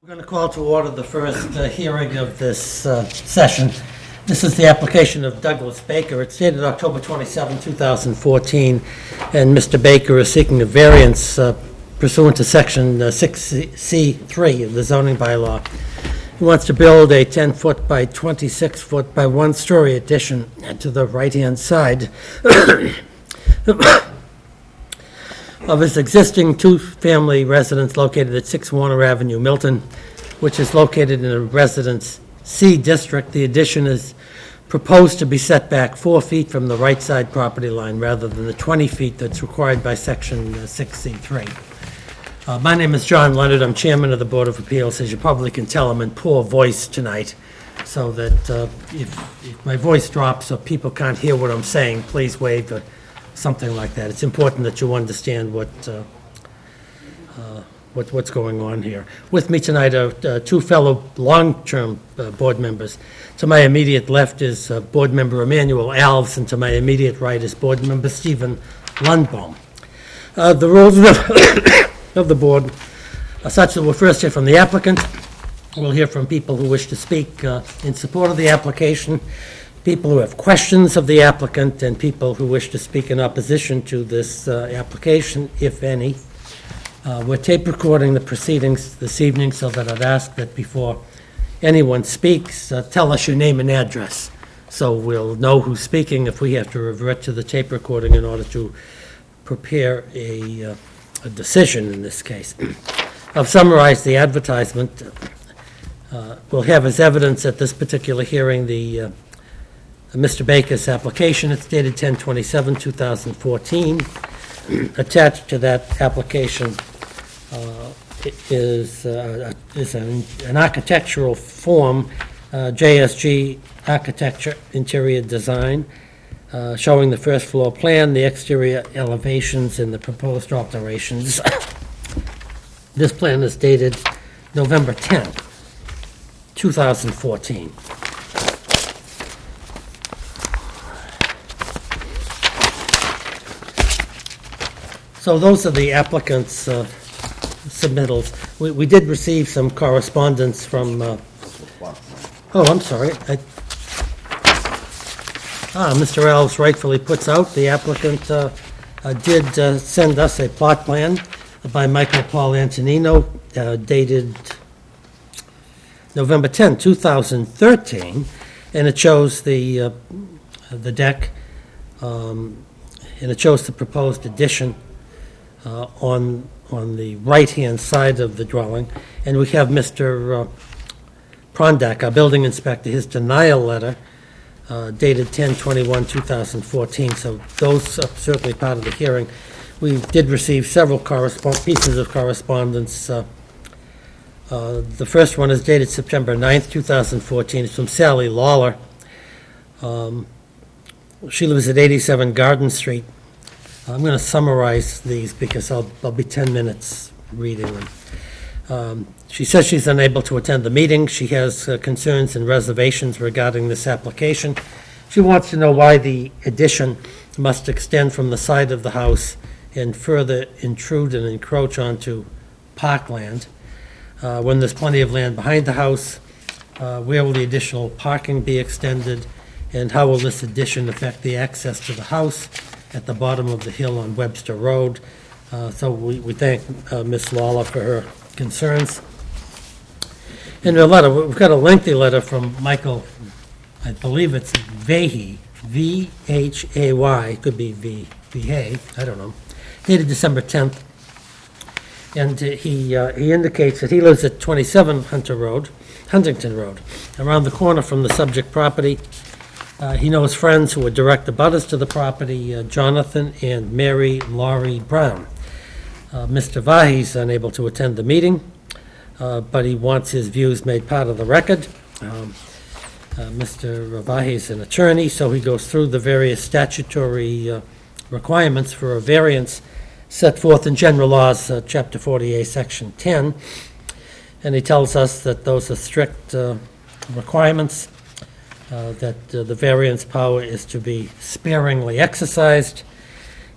We're going to call to order the first hearing of this session. This is the application of Douglas Baker. It's dated October 27, 2014, and Mr. Baker is seeking a variance pursuant to Section 6C3 of the zoning bylaw. He wants to build a 10-foot by 26-foot by one-story addition to the right-hand side of his existing two-family residence located at 6 Warner Avenue, Milton, which is located in a Residence C district. The addition is proposed to be set back 4 feet from the right side property line rather than the 20 feet that's required by Section 6C3. My name is John Leonard. I'm chairman of the Board of Appeals. As you probably can tell, I'm in poor voice tonight, so that if my voice drops or people can't hear what I'm saying, please wave or something like that. It's important that you understand what's going on here. With me tonight are two fellow long-term board members. To my immediate left is Board Member Emmanuel Alves, and to my immediate right is Board Member Stephen Lundbaum. The rules of the board are such that we'll first hear from the applicant. We'll hear from people who wish to speak in support of the application, people who have questions of the applicant, and people who wish to speak in opposition to this application, if any. We're tape recording the proceedings this evening, so that I'd ask that before anyone speaks, tell us your name and address, so we'll know who's speaking if we have to revert to the tape recording in order to prepare a decision in this case. I've summarized the advertisement. We'll have as evidence at this particular hearing the Mr. Baker's application. It's dated 10/27/2014. Attached to that application is an architectural form, JSG Architecture Interior Design, showing the first floor plan, the exterior elevations, and the proposed alterations. This plan is dated November 10, 2014. So those are the applicant's submittals. We did receive some correspondence from, oh, I'm sorry. Mr. Alves rightfully puts out, the applicant did send us a plot plan by Michael Paul Antonino, dated November 10, 2013, and it shows the deck, and it shows the proposed addition on the right-hand side of the dwelling. And we have Mr. Prondak, our building inspector, his denial letter dated 10/21/2014. So those are certainly part of the hearing. We did receive several pieces of correspondence. The first one is dated September 9th, 2014. It's from Sally Lawler. She lives at 87 Garden Street. I'm going to summarize these because I'll be 10 minutes reading them. She says she's unable to attend the meeting. She has concerns and reservations regarding this application. She wants to know why the addition must extend from the side of the house and further intrude and encroach onto parkland. When there's plenty of land behind the house, where will the additional parking be extended, and how will this addition affect the access to the house at the bottom of the hill on Webster Road? So we thank Ms. Lawler for her concerns. In her letter, we've got a lengthy letter from Michael, I believe it's Vahey, V-H-A-Y, could be V-Hay, I don't know, dated December 10th. And he indicates that he lives at 27 Huntington Road, around the corner from the subject property. He knows friends who are direct abutters to the property, Jonathan and Mary Laurie Brown. Mr. Vahey's unable to attend the meeting, but he wants his views made part of the record. Mr. Vahey's an attorney, so he goes through the various statutory requirements for a variance set forth in General Laws, Chapter 48, Section 10, and he tells us that those are strict requirements, that the variance power is to be sparingly exercised,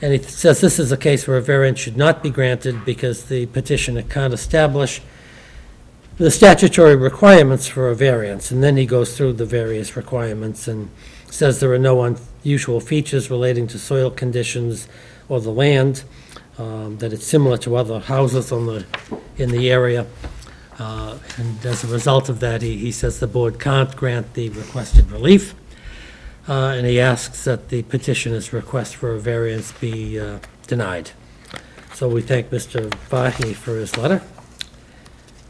and he says this is a case where a variance should not be granted because the petitioner can't establish the statutory requirements for a variance, and then he goes through the various requirements and says there are no unusual features relating to soil conditions or the land, that it's similar to other houses in the area. And as a result of that, he says the board can't grant the requested relief, and he asks that the petitioner's request for a variance be denied. So we thank Mr. Vahi for his letter.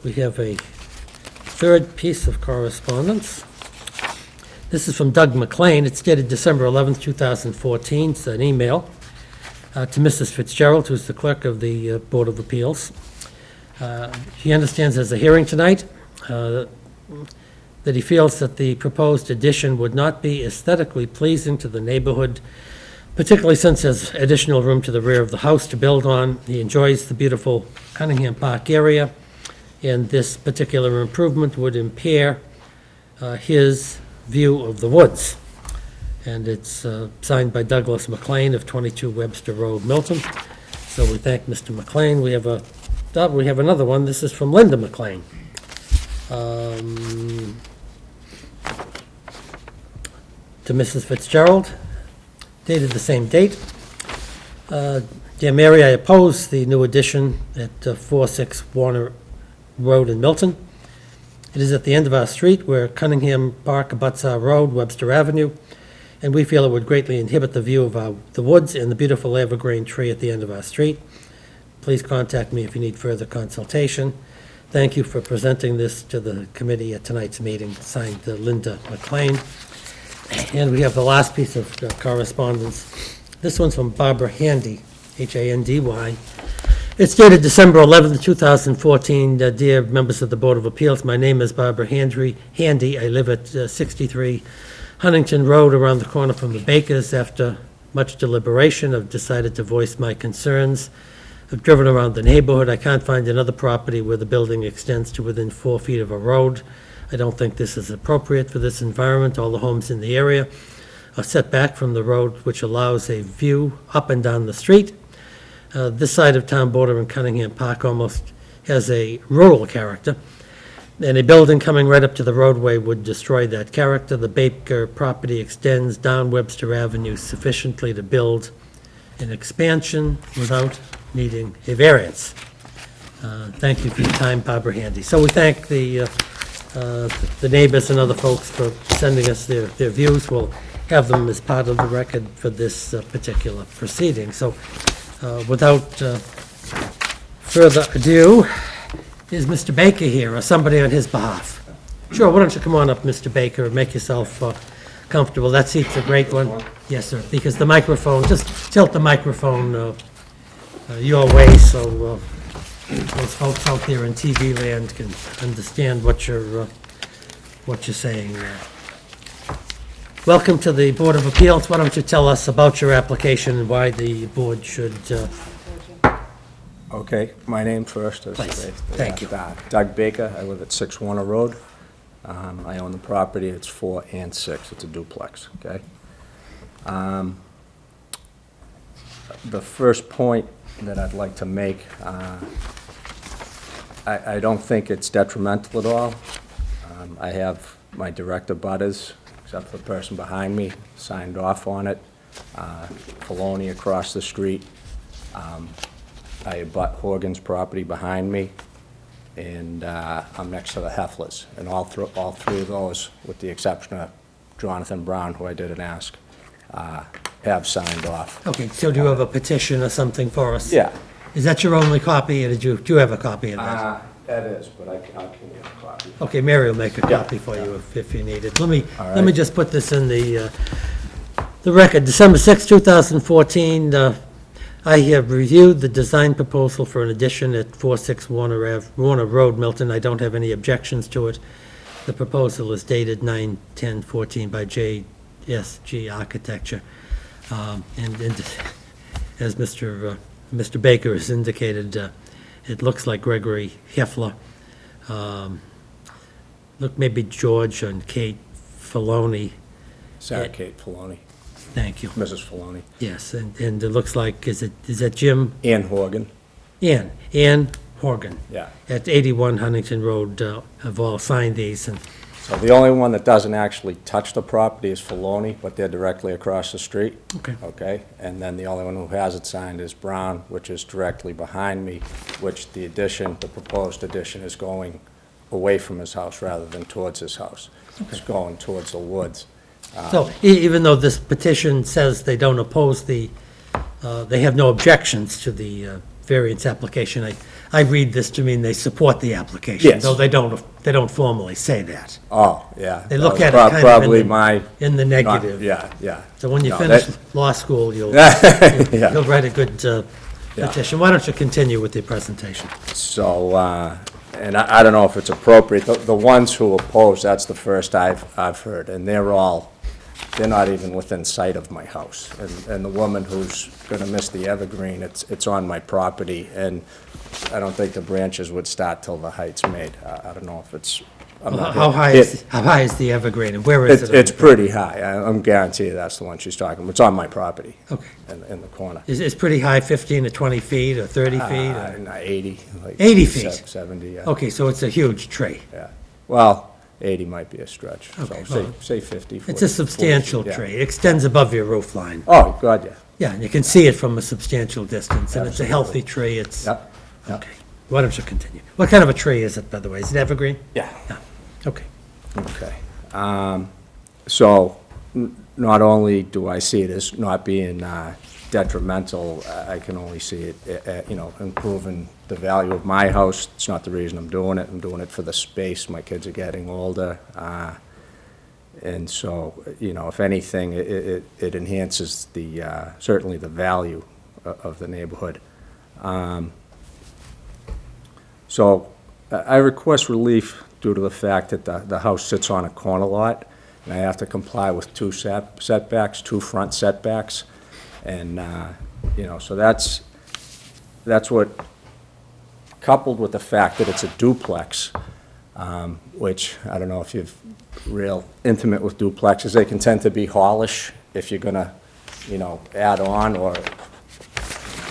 We have a third piece of correspondence. This is from Doug McLean. It's dated December 11th, 2014. It's an email to Mrs. Fitzgerald, who's the clerk of the Board of Appeals. He understands there's a hearing tonight, that he feels that the proposed addition would not be aesthetically pleasing to the neighborhood, particularly since there's additional room to the rear of the house to build on. He enjoys the beautiful Cunningham Park area, and this particular improvement would impair his view of the woods. And it's signed by Douglas McLean of 22 Webster Road, Milton. So we thank Mr. McLean. We have another one. This is from Linda McLean. To Mrs. Fitzgerald, dated the same date. Dear Mary, I oppose the new addition at 46 Warner Road in Milton. It is at the end of our street where Cunningham Park abuts our road, Webster Avenue, and we feel it would greatly inhibit the view of the woods and the beautiful evergreen tree at the end of our street. Please contact me if you need further consultation. Thank you for presenting this to the committee at tonight's meeting. Signed, Linda McLean. And we have the last piece of correspondence. This one's from Barbara Handy, Handy. It's dated December 11th, 2014. Dear members of the Board of Appeals, my name is Barbara Handy. I live at 63 Huntington Road, around the corner from the Bakers. After much deliberation, I've decided to voice my concerns. I've driven around the neighborhood. I can't find another property where the building extends to within 4 feet of a road. I don't think this is appropriate for this environment. All the homes in the area are set back from the road, which allows a view up and down the street. This side of town border in Cunningham Park almost has a rural character, and a building coming right up to the roadway would destroy that character. The Baker property extends down Webster Avenue sufficiently to build an expansion without needing a variance. Thank you for your time, Barbara Handy. So we thank the neighbors and other folks for sending us their views. We'll have them as part of the record for this particular proceeding. So without further ado, is Mr. Baker here, or somebody on his behalf? Sure, why don't you come on up, Mr. Baker, and make yourself comfortable. That seat's a great one. Yes, sir, because the microphone, just tilt the microphone your way so those folks out there in TV land can understand what you're saying there. Welcome to the Board of Appeals. Why don't you tell us about your application and why the board should... Okay, my name first is... Please. Thank you. Doug Baker. I live at 6 Warner Road. I own the property. It's 4 and 6. It's a duplex, okay? The first point that I'd like to make, I don't think it's detrimental at all. I have my direct abutters, except for the person behind me, signed off on it. Filoni across the street. I abut Horgan's property behind me, and I'm next to the Hefflers. And all three of those, with the exception of Jonathan Brown, who I didn't ask, have signed off. Okay, so do you have a petition or something for us? Yeah. Is that your only copy, or do you have a copy of that? That is, but I can get a copy. Okay, Mary will make a copy for you if you need it. Let me just put this in the record. December 6, 2014, I have reviewed the design proposal for an addition at 46 Warner Road, Milton. I don't have any objections to it. The proposal is dated 9/10/14 by JSG Architecture. And as Mr. Baker has indicated, it looks like Gregory Heffler. Look, maybe George and Kate Filoni. Sarah Kate Filoni. Thank you. Mrs. Filoni. Yes, and it looks like, is that Jim? Ann Horgan. Ann Horgan. Yeah. At 81 Huntington Road have all signed these, and So the only one that doesn't actually touch the property is Filoni, but they're directly across the street. Okay. Okay? And then the only one who has it signed is Brown, which is directly behind me, which the addition, the proposed addition is going away from his house rather than towards his house. It's going towards the woods. so even though this petition says they don't oppose they have no objections to the variance application, I read this to mean they support the application. Yes. Though they don't formally say that. Oh, yeah. They look That at it was kind of probably in the- my. in the not- negative. Yeah, yeah. So when you No, finish that- law school, you'll Yeah. you'll write a good Yeah. petition. Why don't you continue with the presentation? So, and I don't know if it's appropriate, the ones who oppose, that's the first I've heard, and they're not even within sight of my house. And the woman who's gonna miss the evergreen, it's on my property, and I don't think the branches would start till the height's made. I don't know if it's. I'm not- How high is the evergreen, and where is it? It's pretty high. I'm guaranteed that's the one she's talking about. It's on my property. Okay. In the corner. Is pretty high, 15 to 20 feet, or 30 feet? or- No, 80. Like 80 feet? 70, yeah. Okay, so it's a huge tree. Yeah. Well, 80 might be a stretch. Okay, So well, say 50. It's 40, a substantial 40, yeah. tree. It extends above your roof line. Oh, God, yeah. Yeah, and you can see it from a substantial distance, and it's a healthy Absolutely. tree. It's, Yep. Yep. okay. Why don't you continue? What kind of a tree is it, by the way? Is it evergreen? Yeah. Okay. Okay. So not only do I see it as not being detrimental, I can only see it, improving the value of my house. It's not the reason I'm doing it. I'm doing it for the space. My kids are getting older. And so, if anything, it enhances certainly the value of the neighborhood. So I request relief due to the fact that the house sits on a corner lot, and I have to comply with two setbacks, two front setbacks. And, so that's what, coupled with the fact that it's a duplex, which, I don't know if you're real intimate with duplexes, they can tend to be hallish if you're gonna, add on, or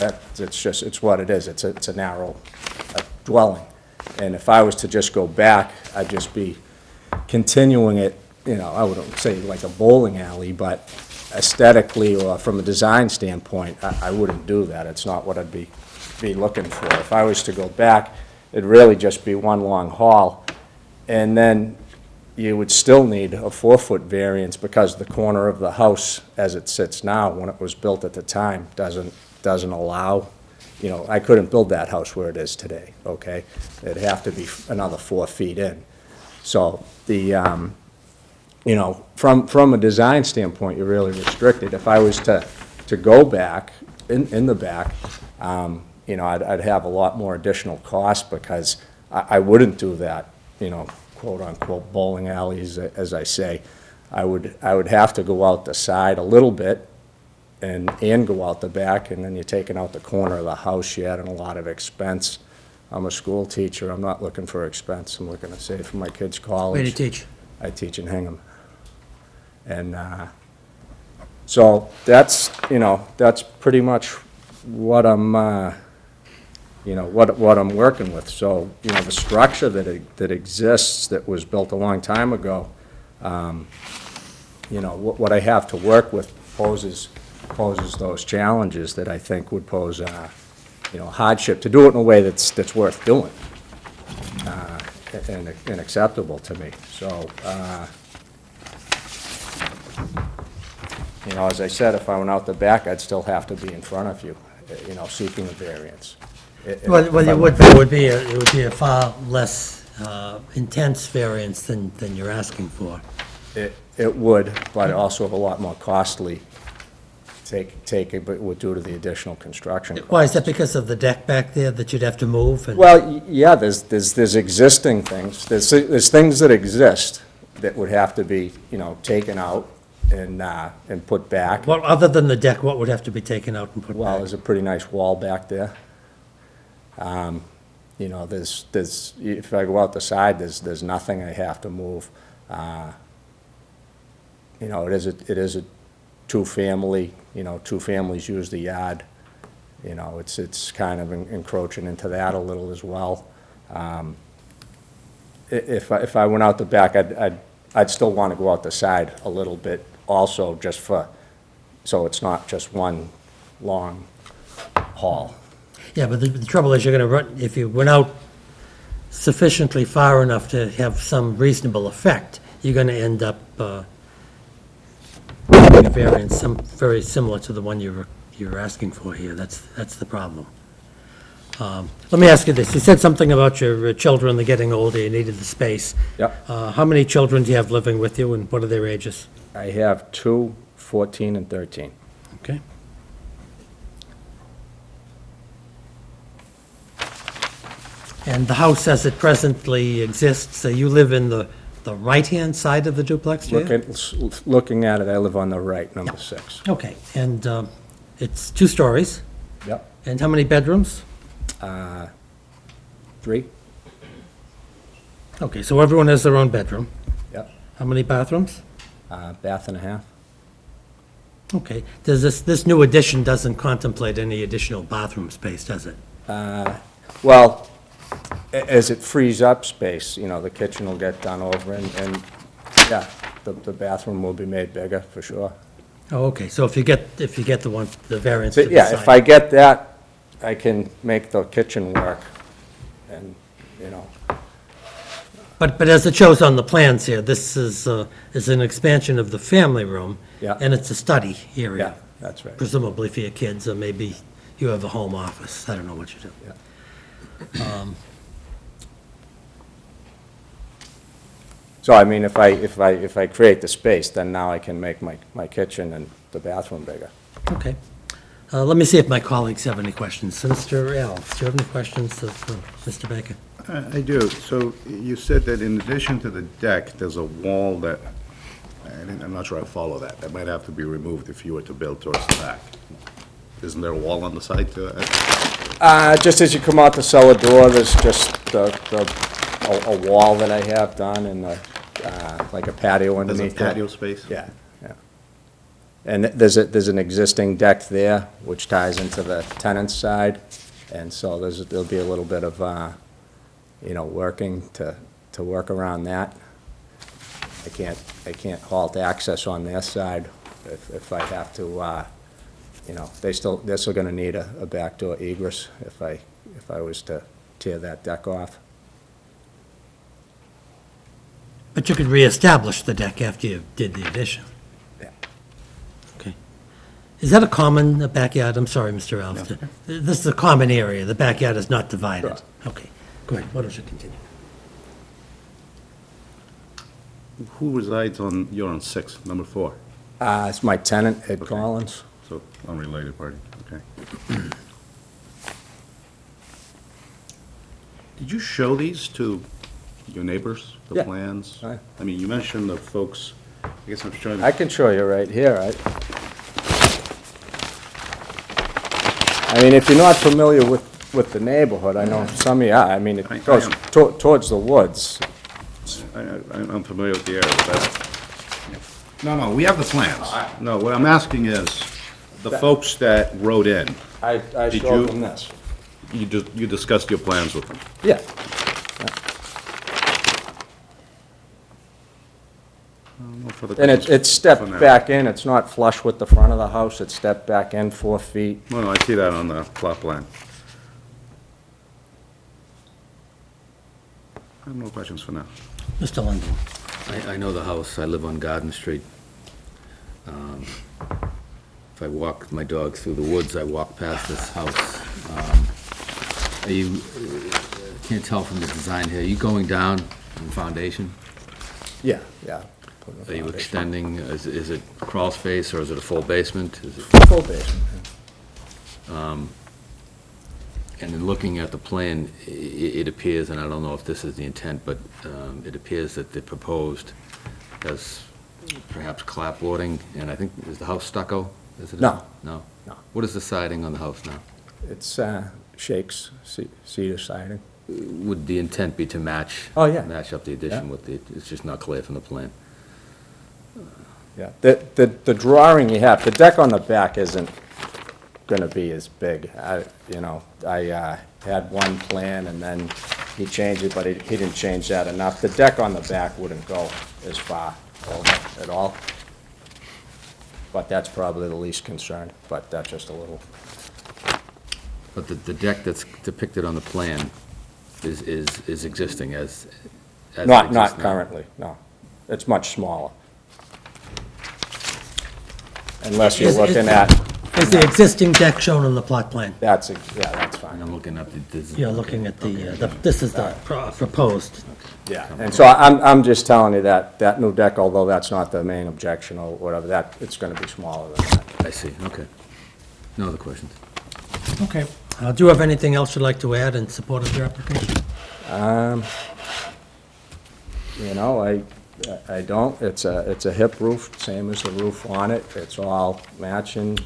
it's what it is. It's a narrow dwelling. And if I was to just go back, I'd just be continuing it, I wouldn't say like a bowling alley, but aesthetically or from a design standpoint, I wouldn't do that. It's not what I'd be looking for. If I was to go back, it'd really just be one long hall. And then you would still need a 4-foot variance because the corner of the house, as it sits now, when it was built at the time, doesn't allow. I couldn't build that house where it is today, okay? It'd have to be another 4 feet in. So from a design standpoint, you're really restricted. If I was to go back, in the back, I'd have a lot more additional cost because I wouldn't do that, quote-unquote bowling alleys, as I say. I would have to go out the side a little bit and go out the back, and then you're taking out the corner of the house. You're adding a lot of expense. I'm a school teacher. I'm not looking for expense. I'm looking to save for my kids' college. Where do you teach? I teach in Hingham. And so that's pretty much what I'm, what I'm working with. So, the structure that exists that was built a long time ago, what I have to work with poses those challenges that I think would pose, hardship. To do it in a way that's worth doing and acceptable to me. So, as I said, if I went out the back, I'd still have to be in front of you, seeking a variance. Well, you would, but it would be a far less intense variance than you're asking for. It would, but also a lot more costly, but due to the additional construction costs. Why, is that because of the deck back there that you'd have to move? Well, yeah, there's existing things, there's things that exist that would have to be, taken out and put back. Well, other than the deck, what would have to be taken out and put Well, back? there's a pretty nice wall back there. There's, if I go out the side, there's nothing I have to move. It is a two-family, two families use the yard. You know, it's kind of encroaching into that a little as well. If I went out the back, I'd still want to go out the side a little bit also, just so it's not just one long hall. Yeah, but the trouble is, you're going to run, if you went out sufficiently far enough to have some reasonable effect, you're going to end up having a variance very similar to the one you're asking for here. That's the problem. Let me ask you this. You said something about your children, they're getting older, you needed the space. Yep. How many children do you have living with you, and what are their ages? I have 2, 14 and 13. Okay. And the house as it presently exists, so you live in the right-hand side of the duplex, do you? Looking at it, I live on the right, number 6. Okay, and it's 2 stories, Yep. and how many bedrooms? 3? Okay, so everyone has their own bedroom. Yep. How many bathrooms? Bath and a half? Okay, does this new addition doesn't contemplate any additional bathroom space, does it? Well, as it frees up space, you know, the kitchen will get done over, and yeah, the bathroom will be made bigger, for sure. Oh, okay, so if you get the variance to the Yeah, side. if I get that, I can make the kitchen work, and, you know, But as it shows on the plans here, this is an expansion of the family room. Yeah. And it's a study area. yeah, that's right. Presumably for your kids, or maybe you have a home office. I don't know what you do. Yeah. So, I mean, if I create the space, then now I can make my kitchen and the bathroom bigger. Okay. Let me see if my colleagues have any questions. So, Mr. Alves, do you have any questions of Mr. Baker? I do. So you said that in addition to the deck, there's a wall that, I'm not sure I follow that. That might have to be removed if you were to build towards the back. Isn't there a wall on the side to it? Just as you come out the cellar door, there's just a wall that I have done, and like a patio There's underneath a it. patio space? Yeah, yeah. And there's an existing deck there, which ties into the tenant's side, and so there'll be a little bit of, you know, working to work around that. I can't halt access on their side if I have to, you know, they're still gonna need a backdoor egress if I was to tear that deck off. But you could reestablish the deck after you did the addition. Yeah. Okay. Is that a common backyard? I'm sorry, Mr. Alves. This is a common area. The backyard is not divided. Sure. Okay, go ahead. Why don't you continue? Who resides on, you're on 6, number 4? It's my tenant, Ed Okay. Collins. So unrelated party, okay. Did you show these to your neighbors, the Yeah. plans? Aye. I mean, you mentioned the folks, I guess I'm trying I to, can show you right here. I mean, if you're not familiar with the neighborhood, I know some of you are. I mean, I it goes am. towards the woods. I'm familiar with the area, but, no, we have the plans. No, what I'm asking is, the folks that wrote in, I Did showed you- them this. you discussed your plans with them? Yeah. No further And questions it's stepped for now. back in. It's not flush with the front of the house. It's stepped back in 4 feet. No, I see that on the plot plan. I have no questions for now. Mr. London? I know the house. I live on Garden Street. If I walk my dog through the woods, I walk past this house. Are you, can't tell from the design here, are you going down in foundation? Yeah, yeah. Put a Are you foundation. extending, is it crawl space or is it a full basement? Is it? Full basement. And in looking at the plan, it appears, and I don't know if this is the intent, but it appears that the proposed has perhaps clapboarding, and I think, is the house stucco? Is it? No. No? No. What is the siding on the house now? It's shakes, cedar siding. Would the intent be to match? Oh, yeah. Match up the addition Yeah. with the, it's just not clear from the plan. Yeah. The drawing you have, the deck on the back isn't gonna be as big. I had one plan, and then he changed it, but he didn't change that enough. The deck on the back wouldn't go as far over at all. But that's probably the least concern, but that's just a little, But the deck that's depicted on the plan is existing as it not exists now. currently, no. It's much smaller. Unless you're Is- looking at, Is the existing deck shown on the plot plan? that's And fine. I'm looking up the. You're looking at this is the proposed. Yeah, and so I'm just telling you that new deck, although that's not the main objection or whatever, it's gonna be smaller than that. I see, okay. No other questions? Okay. Do you have anything else you'd like to add in support of your application? I don't. It's a hip roof, same as the roof on it. It's all matching.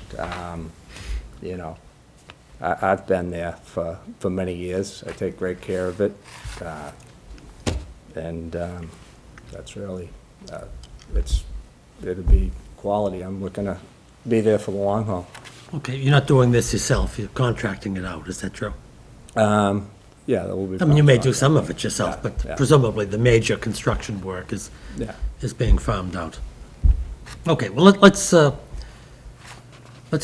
I've been there for many years. I take great care of it. And that's really, it'll be quality. I'm looking to be there for the long haul. Okay, you're not doing this yourself, you're contracting it out, is that true? Yeah, that will be. I mean, you may do some of it yourself, Yeah, but yeah. presumably the major construction work is Yeah. being farmed out. Okay, well, let's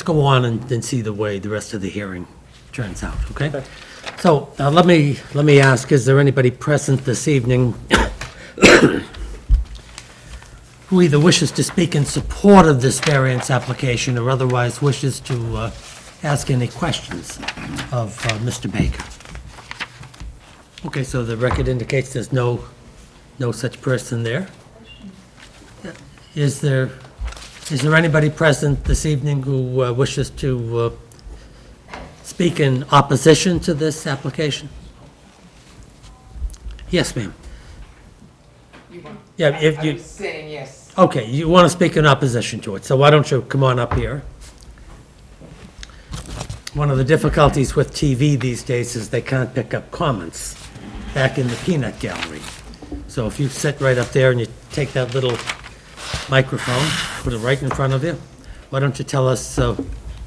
go on and see the way the rest of the hearing turns out, okay? Okay. So, let me ask, is there anybody present this evening who either wishes to speak in support of this variance application or otherwise wishes to ask any questions of Mr. Baker? Okay, so the record indicates there's no such person there. Is there anybody present this evening who wishes to speak in opposition to this application? Yes, ma'am. Yeah, if I you, was saying yes. okay, you want to speak in opposition to it, so why don't you come on up here? One of the difficulties with TV these days is they can't pick up comments back in the peanut gallery. So if you sit right up there and you take that little microphone, put it right in front of you, why don't you tell us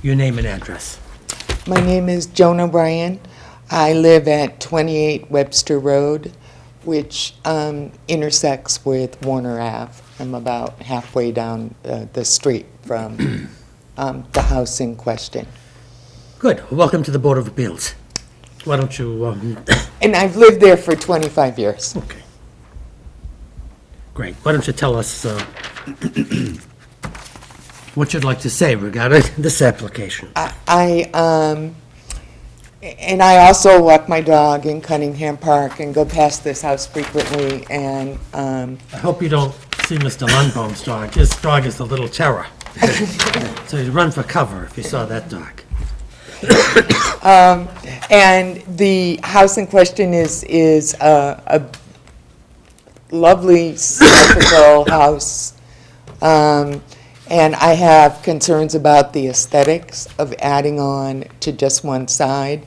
your name and address? My name is Joan O'Brien. I live at 28 Webster Road, which intersects with Warner Ave. I'm about halfway down the street from the house in question. Good, welcome to the Board of Appeals. Why don't you, And I've lived there for 25 years. okay. Great, why don't you tell us what you'd like to say regarding this application? And I also walk my dog in Cunningham Park and go past this house frequently, and I hope you don't see Mr. Lundbohm's dog. His dog is a little terror. So you'd run for cover if you saw that dog. and the house in question is a lovely symmetrical house. And I have concerns about the aesthetics of adding on to just one side.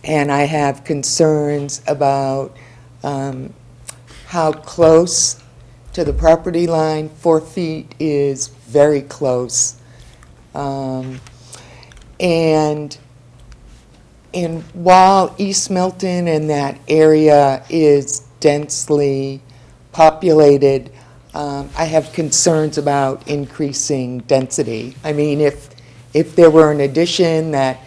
And I have concerns about how close to the property line. 4 feet is very close. And while East Milton and that area is densely populated, I have concerns about increasing density. I mean, if there were an addition that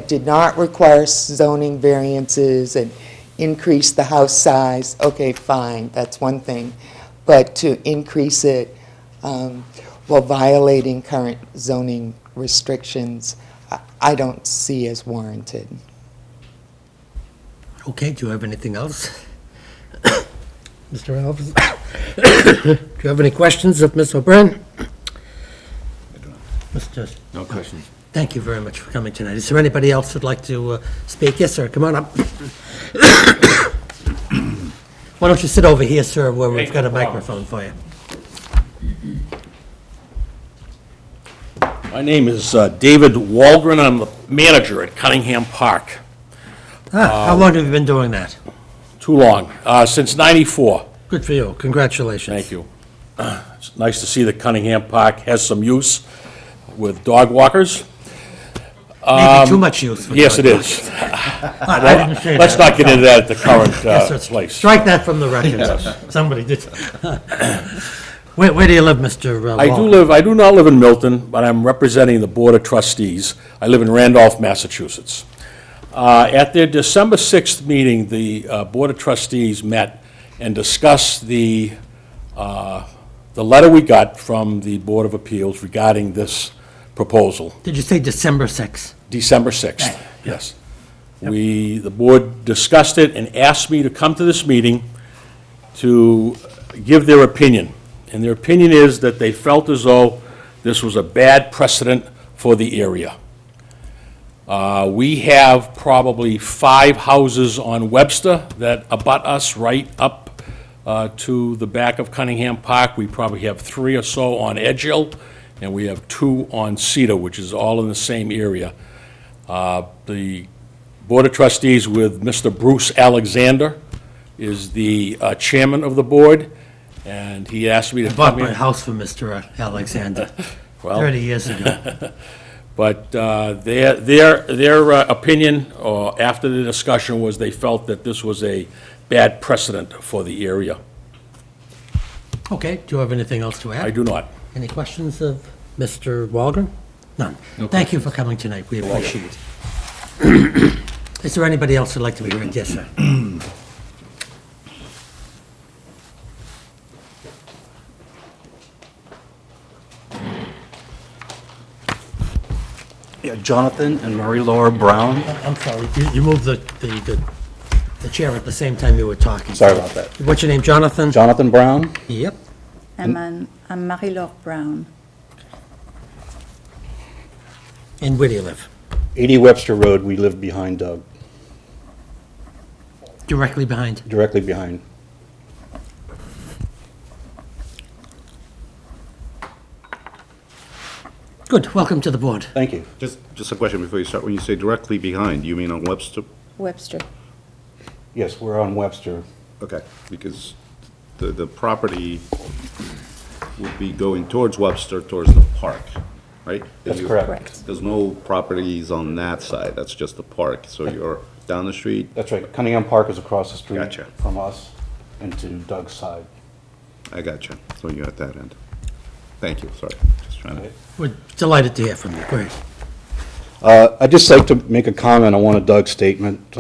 did not require zoning variances and increase the house size, okay, fine, that's one thing. But to increase it while violating current zoning restrictions, I don't see as warranted. Okay, do you have anything else? Mr. Alves? Do you have any questions of Ms. O'Brien? Mr. No questions. Thank you very much for coming tonight. Is there anybody else who'd like to speak? Yes, sir, come on up. Why don't you sit over here, sir, where we've got a microphone for you? My name is David Walgren. I'm the manager at Cunningham Park. How long have you been doing that? Too long, since '94. Good for you, congratulations. Thank you. It's nice to see that Cunningham Park has some use with dog walkers. Maybe too much use for Yes, it dog is. I didn't say that. Let's not get into that at the current Yes, sir. place. Strike that from the record. Somebody did. Where do you live, Mr. Walker? I do not live in Milton, but I'm representing the Board of Trustees. I live in Randolph, Massachusetts. At their December 6th meeting, the Board of Trustees met and discussed the letter we got from the Board of Appeals regarding this proposal. Did you say December 6th? December 6th, yes. The board discussed it and asked me to come to this meeting to give their opinion. And their opinion is that they felt as though this was a bad precedent for the area. We have probably 5 houses on Webster that abut us right up to the back of Cunningham Park. We probably have 3 or so on Edge Hill, and we have 2 on Cedar, which is all in the same area. The Board of Trustees with Mr. Bruce Alexander is the chairman of the board, and he asked me to I bought come my in. house for Mr. Alexander Well, 30 years ago. But their opinion, or after the discussion, was they felt that this was a bad precedent for the area. Okay, do you have anything else to add? I do not. Any questions of Mr. Waldron? None. Thank you for coming tonight, we appreciate it. Is there anybody else who'd like to be heard? Yes, sir. Yeah, Jonathan and Marie Laura Brown. I'm sorry, you moved the chair at the same time you were talking. Sorry about that. What's your name, Jonathan? Jonathan Brown, Yep. I'm Marie-Laure Brown. And where do you live? 80 Webster Road, we live behind Doug, Directly behind? directly behind. Good, welcome to the board. Thank you. Just a question before you start. When you say directly behind, you mean on Webster? Webster. Yes, we're on Webster. Okay, because the property would be going towards Webster, towards the park, right? That's You- correct. Correct. There's no properties on that side, that's just the park, so you're down the street? That's right. Cunningham Park is across the street Gotcha. from us into Doug's side. I got you, so you're at that end. Thank you, sorry, just trying to. We're delighted to hear from you. Go ahead. I'd just like to make a comment on one of Doug's statement.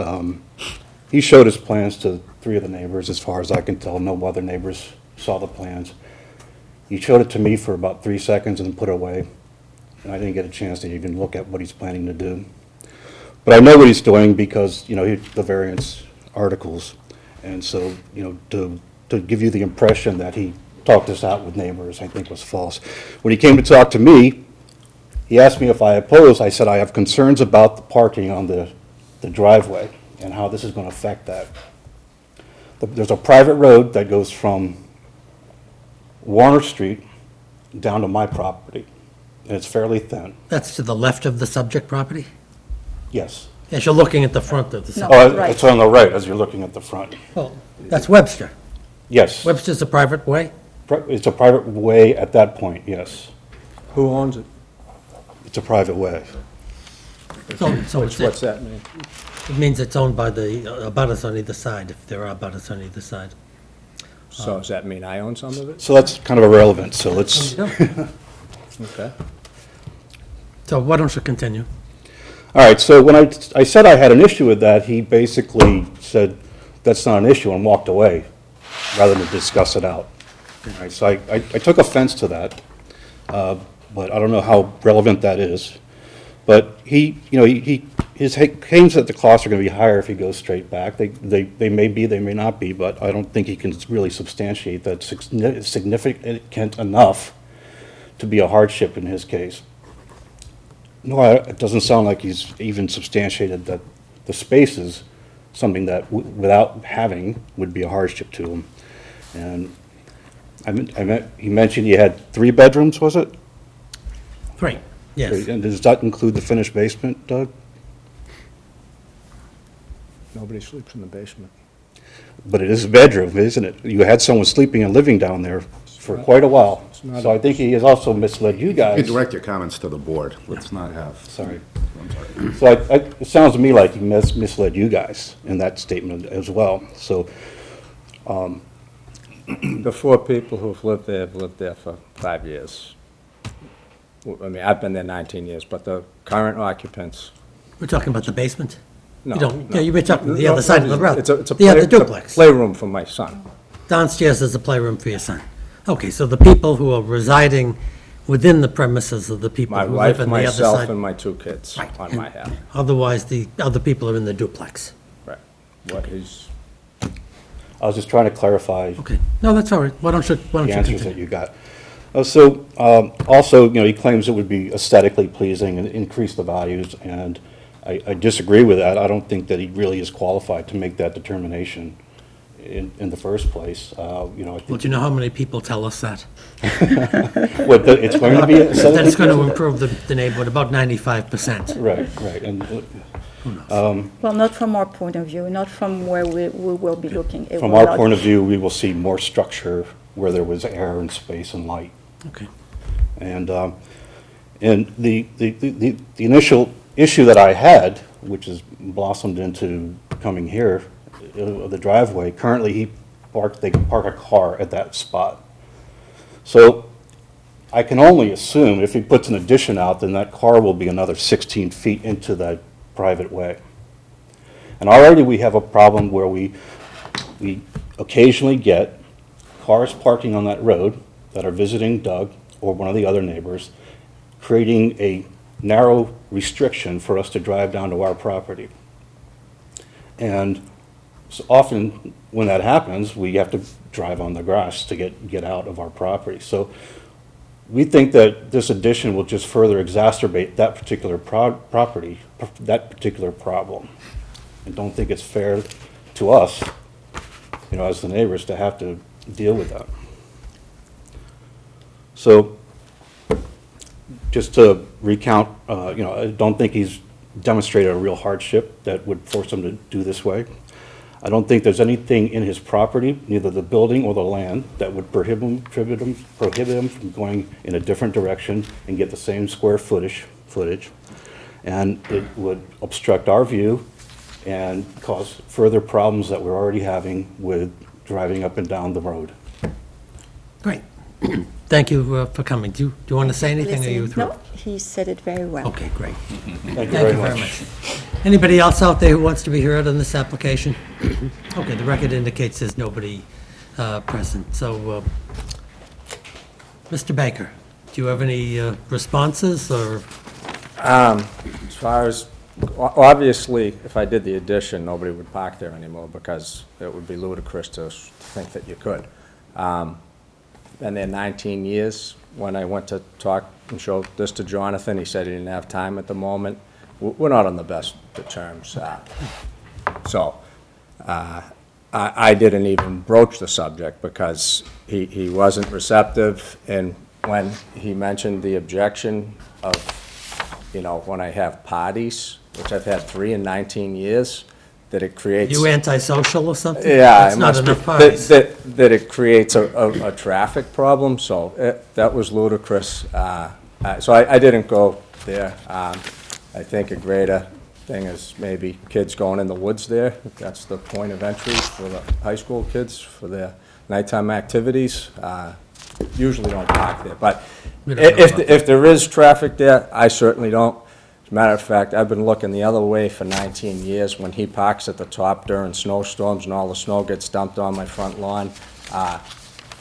He showed his plans to 3 of the neighbors. As far as I can tell, no other neighbors saw the plans. He showed it to me for about 3 seconds and then put it away, and I didn't get a chance to even look at what he's planning to do. But I know what he's doing because, the variance articles, and so, to give you the impression that he talked this out with neighbors, I think was false. When he came to talk to me, he asked me if I opposed. I said I have concerns about the parking on the driveway and how this is going to affect that. There's a private road that goes from Warner Street down to my property, and it's fairly thin. That's to the left of the subject property? Yes. As you're looking at the front of the No. subject. Oh, right. it's on the right as you're looking at the front. Well, that's Webster. Yes. Webster's a private way? It's a private way at that point, yes. Who owns it? It's a private way. So it's, What's that mean? it means it's owned by the abutters on either side, if there are abutters on either side. So does that mean I own some of it? So that's kind of irrelevant, so let's, Okay. So why don't you continue? all right, so when I said I had an issue with that, he basically said, that's not an issue, and walked away, rather than discuss it out. All right, so I took offense to that, but I don't know how relevant that is. But his claims that the costs are going to be higher if he goes straight back, they may be, they may not be, but I don't think he can really substantiate that significant enough to be a hardship in his case. No, it doesn't sound like he's even substantiated that the space is something that, without having, would be a hardship to him. And he mentioned he had 3 bedrooms, was it? 3, yes. And does that include the finished basement, Doug? Nobody sleeps in the basement. But it is a bedroom, isn't it? You had someone sleeping and living down there for quite a while. not So I think he has also misled you You guys. direct your comments to the board. Let's not have. Sorry. I'm sorry. So it sounds to me like he misled you guys in that statement as well. So, The four people who've lived there have lived there for 5 years. I mean, I've been there 19 years, but the current occupants, We're talking about the basement? no. You don't, no. yeah, you've been talking the No, other side of the no, road. It's a The other play- it's a duplex. playroom for my son. Downstairs is a playroom for your son. Okay, so the people who are residing within the premises are the people My who wife, live on the other myself, side? and my 2 kids Right, on and my half. Otherwise, the other people are in the duplex. Right. What is, I was just trying to clarify Okay, no, that's all right. Why don't you the answers that continue? you got. Also, he claims it would be aesthetically pleasing and increase the values, and I disagree with that. I don't think that he really is qualified to make that determination in the first place. I Well, think, do you know how many people tell us that? it's going to be That it's going to aesthetically. improve the neighborhood, about 95%. Right, and Well, not from our point of view, not from where we will be looking. It from will our not- point of view, we will see more structure where there was air and space and light. Okay. And the initial issue that I had, which has blossomed into coming here, the driveway, currently they can park a car at that spot. So I can only assume if he puts an addition out, then that car will be another 16 feet into that private way. And already we have a problem where we occasionally get cars parking on that road that are visiting Doug or one of the other neighbors, creating a narrow restriction for us to drive down to our property. And so often, when that happens, we have to drive on the grass to get out of our property. So we think that this addition will just further exacerbate that particular that particular problem. And don't think it's fair to us, as the neighbors, to have to deal with that. So, just to recount, I don't think he's demonstrated a real hardship that would force him to do this way. I don't think there's anything in his property, neither the building or the land, that would prohibit him from going in a different direction and get the same square footage. And it would obstruct our view and cause further problems that we're already having with driving up and down the road. Great. Thank you for coming. Do you want to say anything, or are you Listen, through? no, he said it very well. Okay, great. Thank Thank you very much. Anybody else out there who wants to be heard on this application? Okay, the record indicates there's nobody present. So, Mr. Baker, do you have any responses, or? as far as, obviously, if I did the addition, nobody would park there anymore because it would be ludicrous to think that you could. Been there 19 years. When I went to talk and show this to Jonathan, he said he didn't have time at the moment. We're not on the best of terms. So I didn't even broach the subject because he wasn't receptive. And when he mentioned the objection of, when I have parties, which I've had 3 in 19 years, that it creates. You antisocial or something? Yeah, That's it not must be, enough parties. that it creates a traffic problem, so that was ludicrous. So I didn't go there. I think a greater thing is maybe kids going in the woods there. That's the point of entry for the high school kids for their nighttime activities. Usually don't park there, but We don't know about that. if there is traffic there, I certainly don't. As a matter of fact, I've been looking the other way for 19 years when he parks at the top during snowstorms and all the snow gets dumped on my front lawn.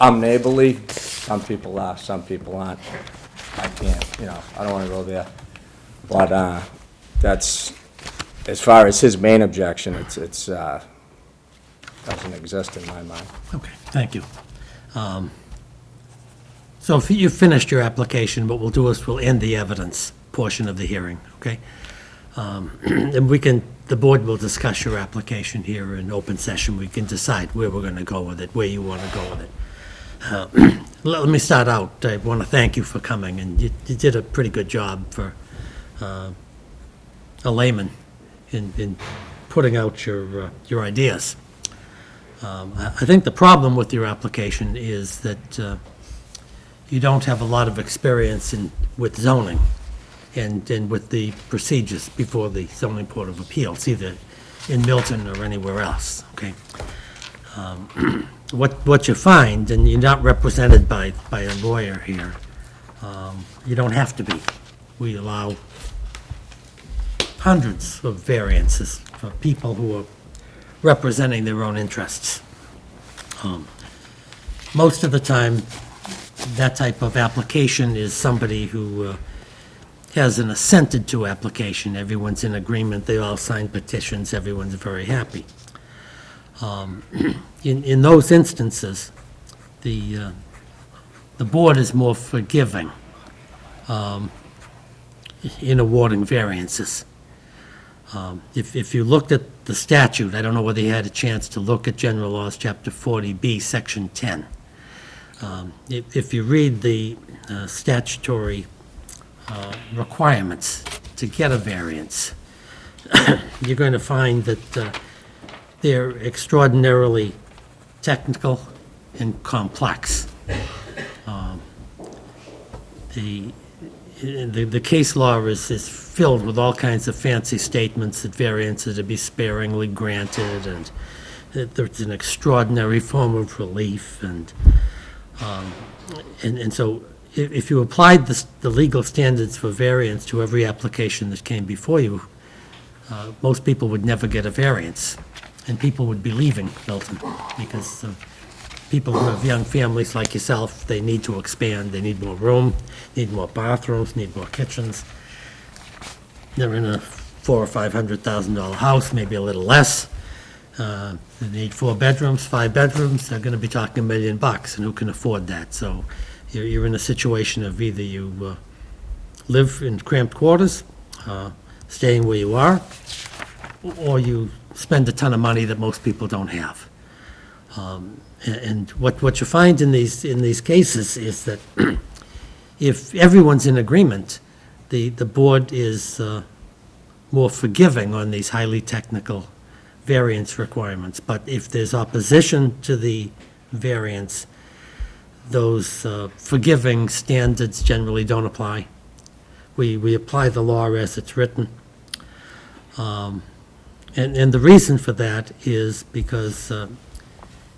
I'm neighborly. Some people are, some people aren't. I can't, I don't want to go there. But that's, as far as his main objection, it's doesn't exist in my mind. Okay, thank you. So if you've finished your application, what we'll do is we'll end the evidence portion of the hearing, okay? And the board will discuss your application here in open session. We can decide where we're going to go with it, where you want to go with it. Let me start out. I want to thank you for coming, and you did a pretty good job for a layman in putting out your ideas. I think the problem with your application is that you don't have a lot of experience with zoning and with the procedures before the zoning board of appeals, either in Milton or anywhere else, okay? What you find, and you're not represented by a lawyer here, you don't have to be. We allow hundreds of variances for people who are representing their own interests. Most of the time, that type of application is somebody who has an assented to application. Everyone's in agreement, they all sign petitions, everyone's very happy. In those instances, the board is more forgiving in awarding variances. If you looked at the statute, I don't know whether you had a chance to look at General Laws, Chapter 40B, Section 10. If you read the statutory requirements to get a variance, you're going to find that they're extraordinarily technical and complex. The case law is filled with all kinds of fancy statements that variances are to be sparingly granted, and that there's an extraordinary form of relief, and so if you applied the legal standards for variance to every application that came before you, most people would never get a variance, and people would be leaving Milton, because people who have young families like yourself, they need to expand, they need more room, need more bathrooms, need more kitchens. They're in a $400,000 or $500,000 house, maybe a little less. They need 4 bedrooms, 5 bedrooms, they're gonna be talking $1 million, and who can afford that? So you're in a situation of either you live in cramped quarters, staying where you are, or you spend a ton of money that most people don't have. And what you find in these cases is that if everyone's in agreement, the board is more forgiving on these highly technical variance requirements. But if there's opposition to the variance, those forgiving standards generally don't apply. We apply the law as it's written. And the reason for that is because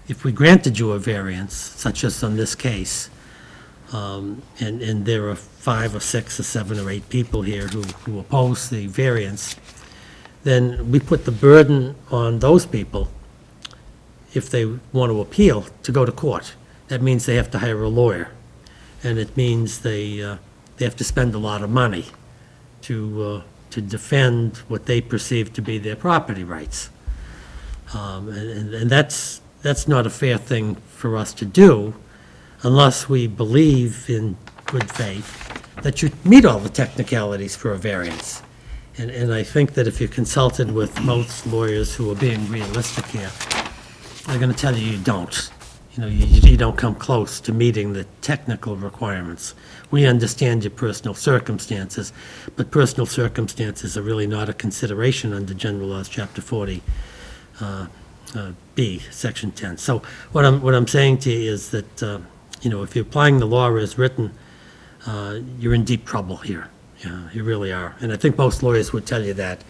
if we granted you a variance, such as in this case, and there are 5 or 6 or 7 or 8 people here who oppose the variance, then we put the burden on those people, if they want to appeal, to go to court. That means they have to hire a lawyer, and it means they have to spend a lot of money to defend what they perceive to be their property rights. And that's not a fair thing for us to do unless we believe in good faith that you meet all the technicalities for a variance. And I think that if you consulted with most lawyers who are being realistic here, they're going to tell you you don't. You know, you don't come close to meeting the technical requirements. We understand your personal circumstances, but personal circumstances are really not a consideration under General Laws, Chapter 40, B, Section 10. So what I'm saying to you is that, if you're applying the law as written, you're in deep trouble here. Yeah, you really are. And I think most lawyers would tell you that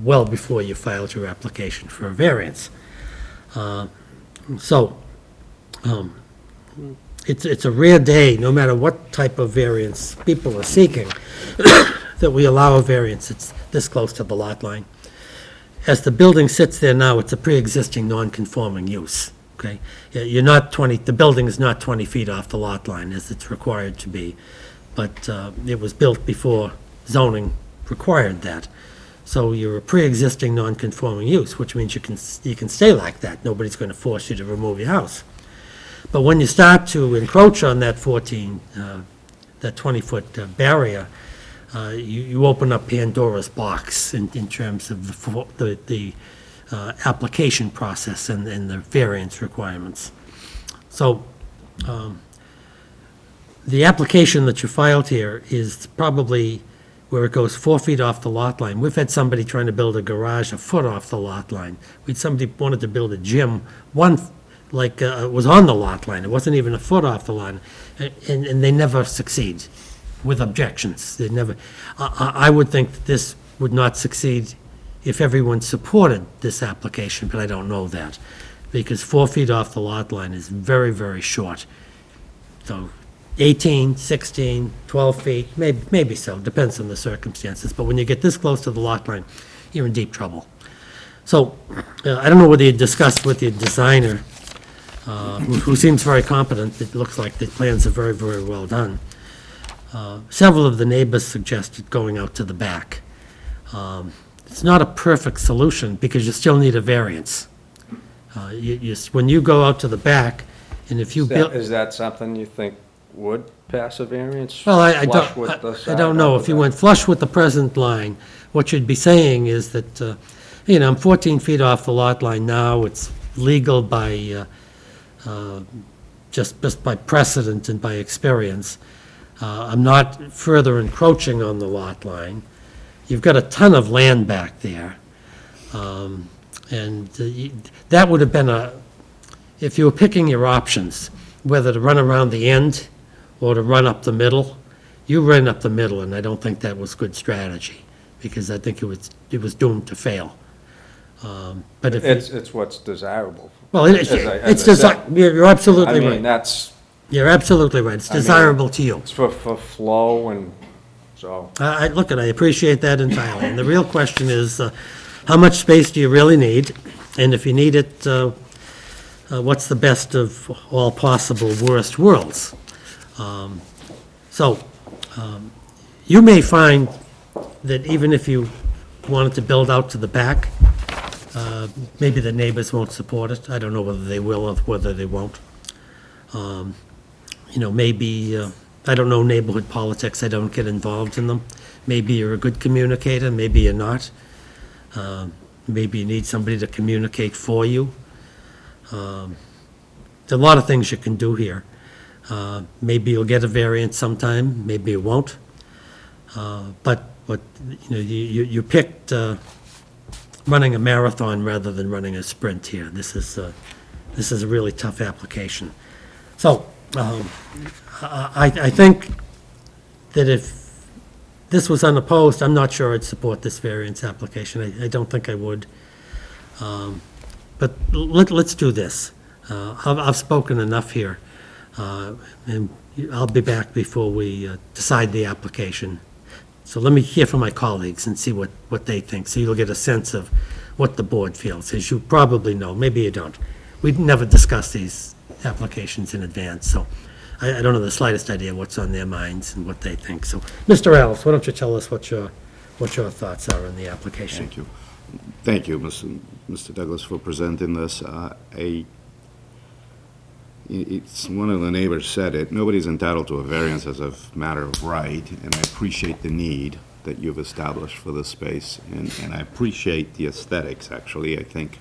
well before you filed your application for a variance. It's a rare day, no matter what type of variance people are seeking, that we allow a variance that's this close to the lot line. As the building sits there now, it's a pre-existing non-conforming use, okay? The building is not 20 feet off the lot line as it's required to be, but it was built before zoning required that. So you're a pre-existing non-conforming use, which means you can stay like that. Nobody's going to force you to remove your house. But when you start to encroach on that 20-foot barrier, you open up Pandora's box in terms of the application process and the variance requirements. So the application that you filed here is probably where it goes 4 feet off the lot line. We've had somebody trying to build a garage a foot off the lot line. Somebody wanted to build a gym 1 like it was on the lot line. It wasn't even a foot off the line. And they never succeed with objections. They never, I would think that this would not succeed if everyone supported this application, but I don't know that. Because 4 feet off the lot line is very, very short. So 18, 16, 12 feet, maybe so, depends on the circumstances. But when you get this close to the lot line, you're in deep trouble. So, I don't know whether you discussed with your designer, who seems very competent. It looks like the plans are very, very well done. Several of the neighbors suggested going out to the back. It's not a perfect solution because you still need a variance. When you go out to the back, and if you build... Is that something you think would pass a variance? Well, I flush with the I side don't know. of If you the- went flush with the present line, what you'd be saying is that, I'm 14 feet off the lot line now. It's legal by, just by precedent and by experience. I'm not further encroaching on the lot line. You've got a ton of land back there. And that would have been if you were picking your options, whether to run around the end or to run up the middle, you ran up the middle, and I don't think that was good strategy, because I think it was doomed to fail. But if... It's what's desirable. Well, as I said. You're I absolutely mean, right. that's, You're absolutely right. It's I mean, desirable to you. it's for flow and so. Look, I appreciate that entirely. And the real question is, how much space do you really need? And if you need it, what's the best of all possible worst worlds? You may find that even if you wanted to build out to the back, maybe the neighbors won't support it. I don't know whether they will or whether they won't. Maybe, I don't know neighborhood politics. I don't get involved in them. Maybe you're a good communicator, maybe you're not. Maybe you need somebody to communicate for you. There's a lot of things you can do here. Maybe you'll get a variance sometime, maybe you won't. But you picked running a marathon rather than running a sprint here. This is a really tough application. So I think that if this was unopposed, I'm not sure I'd support this variance application. I don't think I would. But let's do this. I've spoken enough here, and I'll be back before we decide the application. So let me hear from my colleagues and see what they think, so you'll get a sense of what the board feels. As you probably know, maybe you don't, we never discuss these applications in advance, so I don't have the slightest idea what's on their minds and what they think. So, Mr. Alves, why don't you tell us what your thoughts are on the application? Thank you. Thank you, Mr. Douglas, for presenting this. It's one of the neighbors said it, nobody's entitled to a variance as a matter of right, and I appreciate the need that you've established for this space, and I appreciate the aesthetics, actually. I think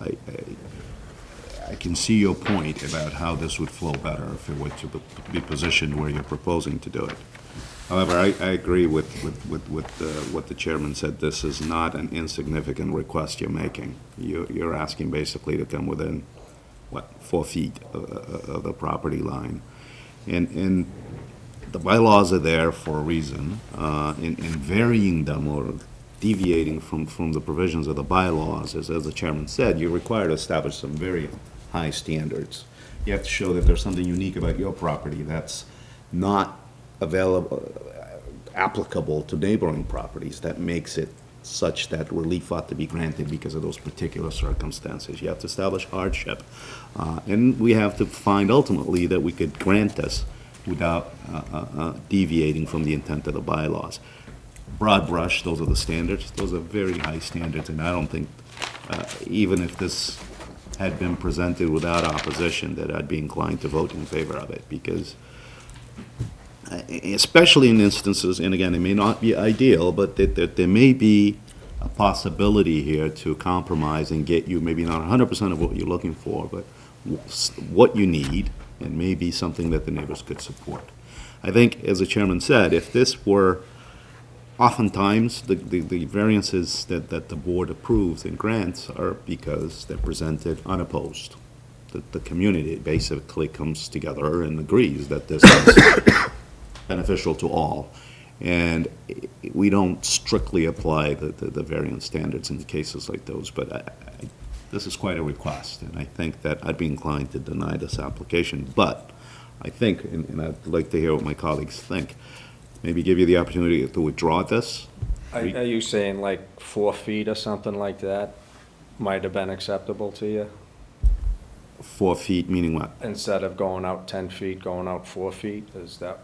I can see your point about how this would flow better if it were to be positioned where you're proposing to do it. However, I agree with what the chairman said. This is not an insignificant request you're making. You're asking basically to come within, 4 feet of the property line. And the bylaws are there for a reason, and varying them or deviating from the provisions of the bylaws, as the chairman said, you're required to establish some very high standards. You have to show that there's something unique about your property that's not applicable to neighboring properties that makes it such that relief ought to be granted because of those particular circumstances. You have to establish hardship. And we have to find ultimately that we could grant this without deviating from the intent of the bylaws. Broad brush, those are the standards. Those are very high standards, and I don't think, even if this had been presented without opposition, that I'd be inclined to vote in favor of it, because especially in instances, and again, it may not be ideal, but that there may be a possibility here to compromise and get you maybe not 100% of what you're looking for, but what you need, and maybe something that the neighbors could support. I think, as the chairman said, if this were, oftentimes, the variances that the board approves and grants are because they're presented unopposed. the community basically comes together and agrees that this is beneficial to all. And we don't strictly apply the variance standards in cases like those, but this is quite a request, and I think that I'd be inclined to deny this application. But I think, and I'd like to hear what my colleagues think, maybe give you the opportunity to withdraw this. Are you saying like 4 feet or something like that might have been acceptable to you? 4 feet, meaning what? Instead of going out 10 feet, going out 4 feet, is that?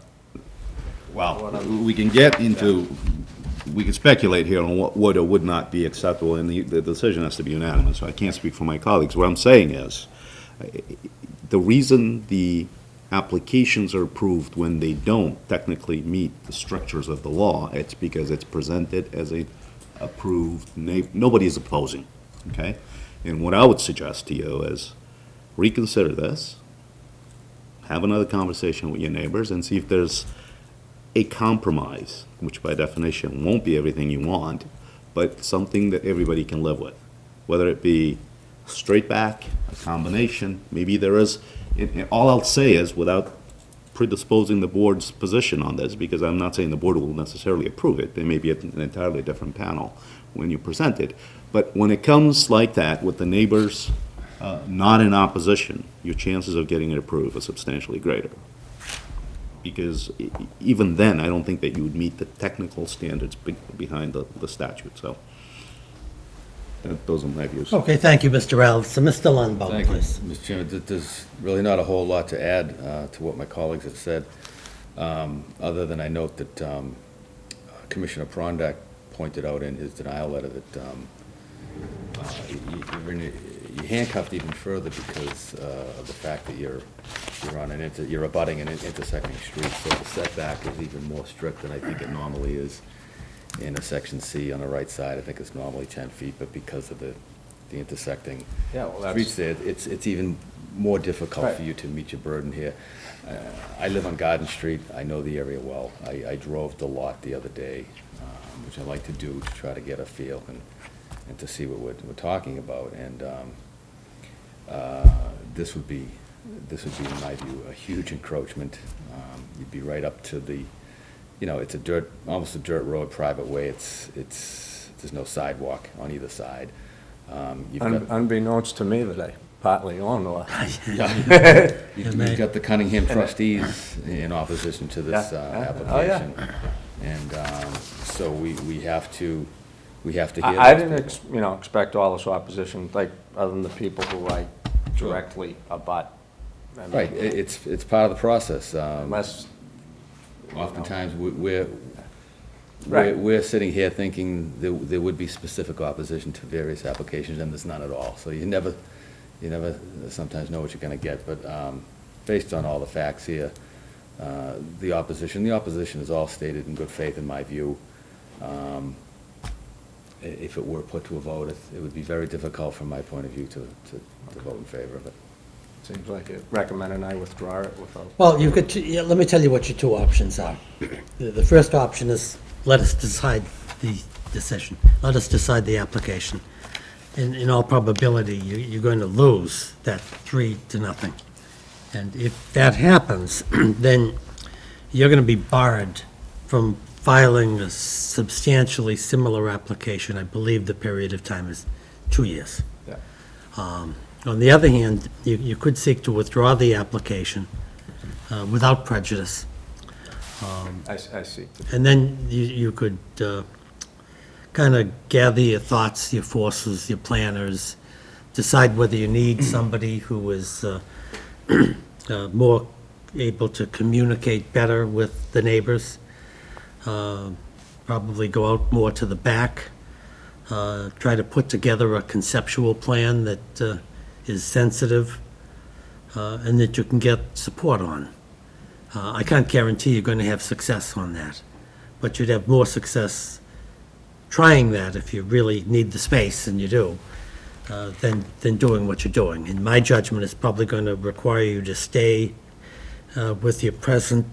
Well, we can get into, we can speculate here on what would or would not be acceptable, and the decision has to be unanimous, so I can't speak for my colleagues. What I'm saying is, the reason the applications are approved when they don't technically meet the strictures of the law, it's because it's presented as a approved, nobody is opposing, okay? And what I would suggest to you is reconsider this, have another conversation with your neighbors, and see if there's a compromise, which by definition won't be everything you want, but something that everybody can live with. Whether it be straight back, a combination, maybe there is, all I'll say is, without predisposing the board's position on this, because I'm not saying the board will necessarily approve it, they may be an entirely different panel when you present it, but when it comes like that, with the neighbors not in opposition, your chances of getting it approved are substantially greater. Because even then, I don't think that you would meet the technical standards behind the statute, so those are my views. Okay, thank you, Mr. Alves. So Mr. Lundbaum, Thank you, please. Mr. Chairman. There's really not a whole lot to add to what my colleagues have said, other than I note that Commissioner Prondak pointed out in his denial letter that you handcuffed even further because of the fact that you're abutting an intersecting street, so the setback is even more strict than I think it normally is in a section C on the right side. I think it's normally 10 feet, but because of the intersecting streets there, it's even more difficult for you to meet your burden here. I live on Garden Street. I know the area well. I drove the lot the other day, which I like to do to try to get a feel and to see what we're talking about. And this would be, in my view, a huge encroachment. You'd be right up to the, it's almost a dirt road, private way. There's no sidewalk on either side. Unbeknownst to me that I partly own the lot. You've got the Cunningham trustees in opposition to this application. And so we have to hear I those didn't, people. expect all this opposition, like, other than the people who I directly abut. I mean, Right, it's part of the process. Unless, Oftentimes, Right. we're sitting here thinking there would be specific opposition to various applications, and there's none at all. So you never sometimes know what you're going to get. But based on all the facts here, the opposition is all stated in good faith, in my view. If it were put to a vote, it would be very difficult from my point of view to vote in favor of it. seems like it, recommend I withdraw it without. Well, you've got let me tell you what your two options are. The first option is let us decide the decision. Let us decide the application. In all probability, you're going to lose that 3-0. And if that happens, then you're going to be barred from filing a substantially similar application. I believe the period of time is 2 years. Yeah. On the other hand, you could seek to withdraw the application without prejudice. I see. And then you could kind of gather your thoughts, your forces, your planners, decide whether you need somebody who is more able to communicate better with the neighbors, probably go out more to the back, try to put together a conceptual plan that is sensitive and that you can get support on. I can't guarantee you're going to have success on that, but you'd have more success trying that if you really need the space, and you do, than doing what you're doing. And my judgment is probably going to require you to stay with your present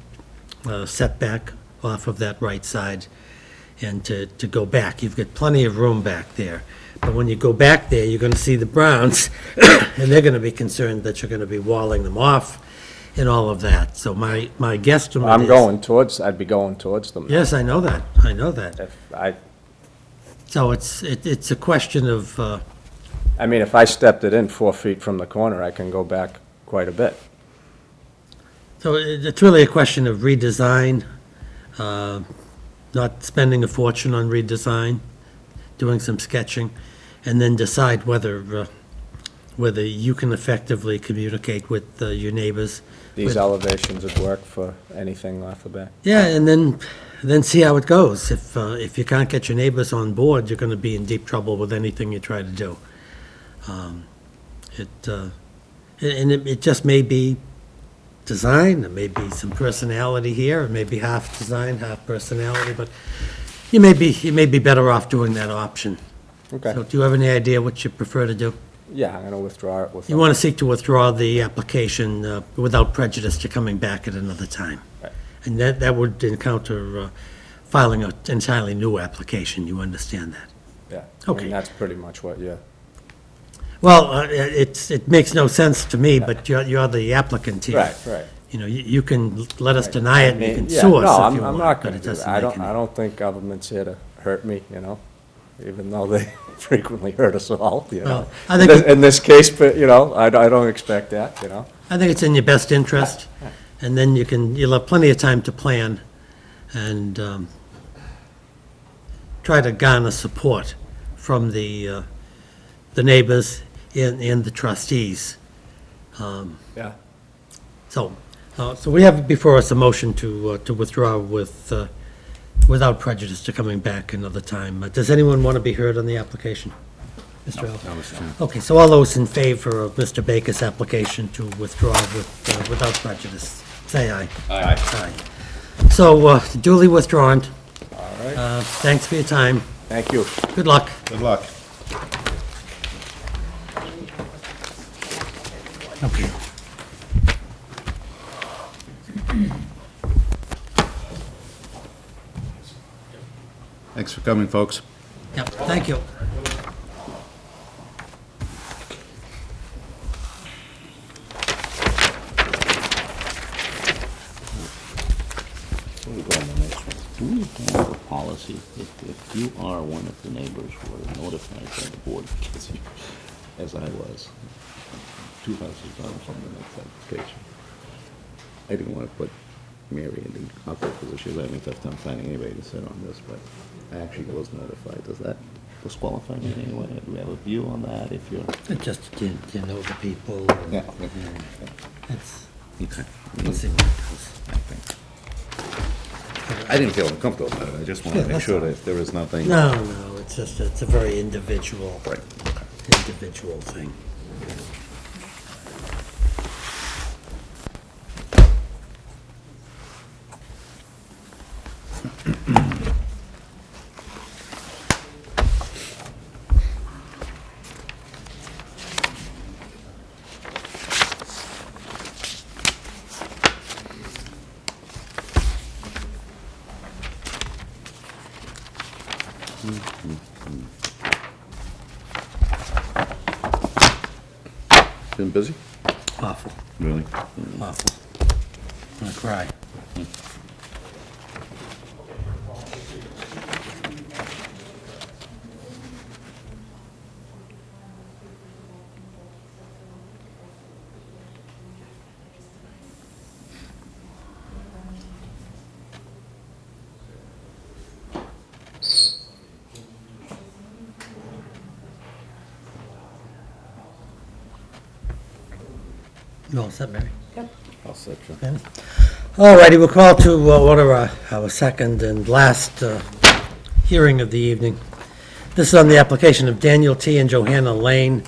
setback off of that right side and to go back. You've got plenty of room back there, But when you go back there, you're going to see the Browns, and they're going to be concerned that you're going to be walling them off and all of that. So my guesstimate is... I'd be going towards them. Yes, I know that. I know that. So it's a question of, I mean, if I stepped it in 4 feet from the corner, I can go back quite a bit. so it's really a question of redesign, not spending a fortune on redesign, doing some sketching, and then decide whether you can effectively communicate with your neighbors. These elevations would work for anything off the back. Yeah, and then see how it goes. If you can't get your neighbors on board, you're going to be in deep trouble with anything you try to do. It just may be design, it may be some personality here, it may be half design, half personality, but you may be better off doing that option. Okay. So do you have any idea what you prefer to do? Yeah, I'm going to withdraw it with You want to seek to withdraw the application without prejudice to coming back at another time. Right. And that would encounter filing an entirely new application, you understand that? Yeah. Okay. I mean, that's pretty much what, yeah. Well, it makes no sense to me, but you're the applicant here. Right. You know, you can let us deny it, and you can Yeah, sue us no, if you I'm want, not but going it to do doesn't that. make any... I don't think government's here to hurt me, even though they frequently hurt us all, Well, I think- In this case, but, I don't expect that, I think it's in your best interest, and then you'll have plenty of time to plan and try to garner support from the neighbors and the trustees. Yeah. So we have before us a motion to withdraw without prejudice to coming back another time. Does anyone want to be heard on the application? Mr. Al? Okay, so all those in favor of Mr. Baker's application to withdraw without prejudice, say aye. Aye. Aye. So duly withdrawn. All right. Thanks for your time. Thank you. Good luck. Good luck. Okay. Thanks for coming, folks. Yep, thank you. Before we go on the next one, do we have a policy if you are one of the neighbors who are notified by the board, as I was, 2 houses down from the next application? I didn't want to put Mary in the awkward position. She was having a tough time finding anybody to sit on this, but I actually was notified. Does that disqualify me in any way? Do we have a view on that if you're? It just, you know the people. Yeah. It's, Okay. we'll see what goes. I think. I didn't feel uncomfortable about it. I just wanted to make sure that there was nothing. No, it's just, it's a very individual Right. thing. Been busy? Awful, Really? awful. I'm gonna cry. You all set, Mary? I'll set you. Ben? All righty, we'll call to order our second and last hearing of the evening. This is on the application of Daniel T. and Johanna Lane.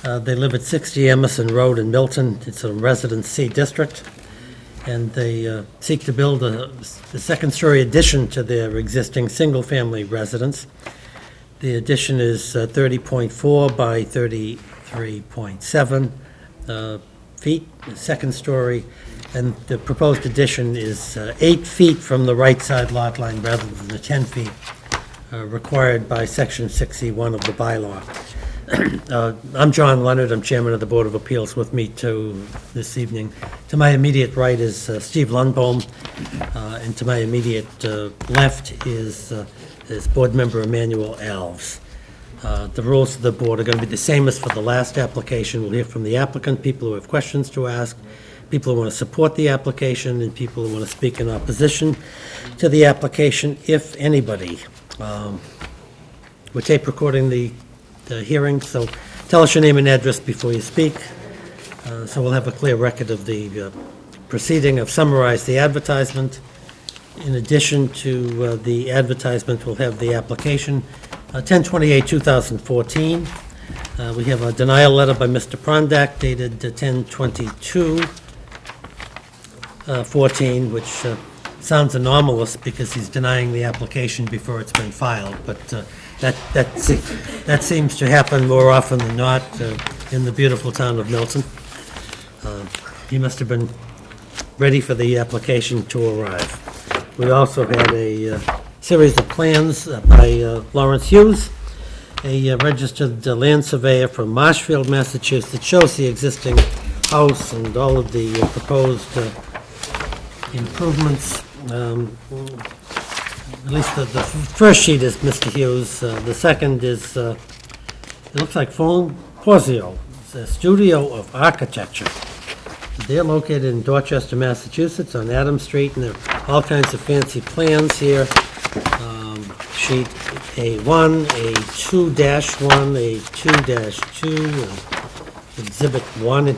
They live at 60 Emerson Road in Milton. It's a Residence C district, and they seek to build a second-story addition to their existing single-family residence. The addition is 30.4 by 33.7 feet, the second story, and the proposed addition is 8 feet from the right side lot line rather than the 10 feet required by Section 61 of the bylaw. I'm John Leonard, I'm Chairman of the Board of Appeals. With me too this evening. To my immediate right is Steve Lundbohm, and to my immediate left is Board Member Emmanuel Alves. The rules of the board are going to be the same as for the last application. We'll hear from the applicant, people who have questions to ask, people who want to support the application, and people who want to speak in opposition to the application, if anybody. We're tape recording the hearing, so tell us your name and address before you speak, so we'll have a clear record of the proceeding. I've summarized the advertisement. In addition to the advertisement, we'll have the application, 10/28/2014. We have a denial letter by Mr. Prondak dated 10/22/14, which sounds anomalous because he's denying the application before it's been filed, but that seems to happen more often than not in the beautiful town of Milton. He must have been ready for the application to arrive. We also had a series of plans by Lawrence Hughes, a registered land surveyor from Marshfield, Massachusetts, shows the existing house and all of the proposed improvements. At least the first sheet is Mr. Hughes. The second is, it looks like Porzio. It's a studio of architecture. They're located in Dorchester, Massachusetts, on Adams Street, and there are all kinds of fancy plans here. Sheet A1, A2-1, A2-2, and Exhibit 1 and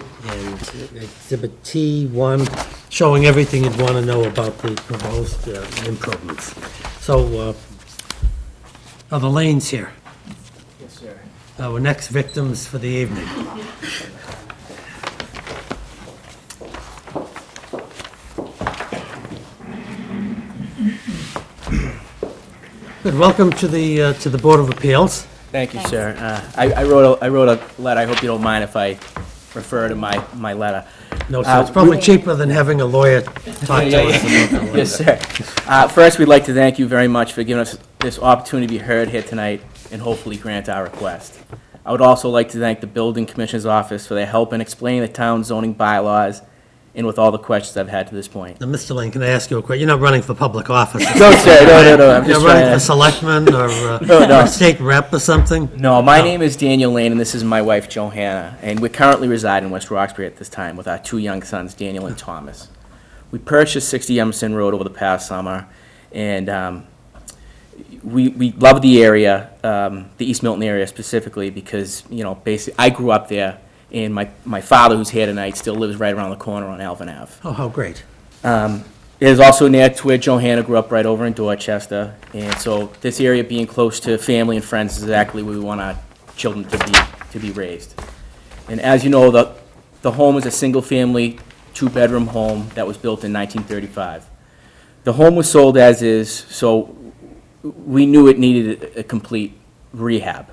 Exhibit T1, showing everything you'd want to know about the proposed improvements. So, are the lanes here? Yes, sir. Our next victims for the evening. Good, welcome to the Board of Appeals. Thank you, sir. I wrote a letter. I hope you don't mind if I refer to my letter. No, so it's probably cheaper than having a lawyer talk to us about the letter. Yes, sir. First, we'd like to thank you very much for giving us this opportunity to be heard here tonight and hopefully grant our request. I would also like to thank the Building Commissioner's Office for their help in explaining the town's zoning bylaws and with all the questions I've had to this point. Now, Mr. Lane, can I ask you a question? You're not running for public office. No, sir, no, I'm You're just running trying for to... selectman or No. a state rep or something? No, my name is Daniel Lane, and this is my wife, Johanna, and we currently reside in West Roxbury at this time with our two young sons, Daniel and Thomas. We purchased 60 Emerson Road over the past summer, and we love the area, the East Milton area specifically, because, you know, basically, I grew up there, and my father, who's here tonight, still lives right around the corner on Alvin Ave. Oh, how great. It is also near to where Johanna grew up, right over in Dorchester, and so this area being close to family and friends is exactly where we want our children to be raised. And as you know, the home is a single-family, two-bedroom home that was built in 1935. The home was sold as is, so we knew it needed a complete rehab.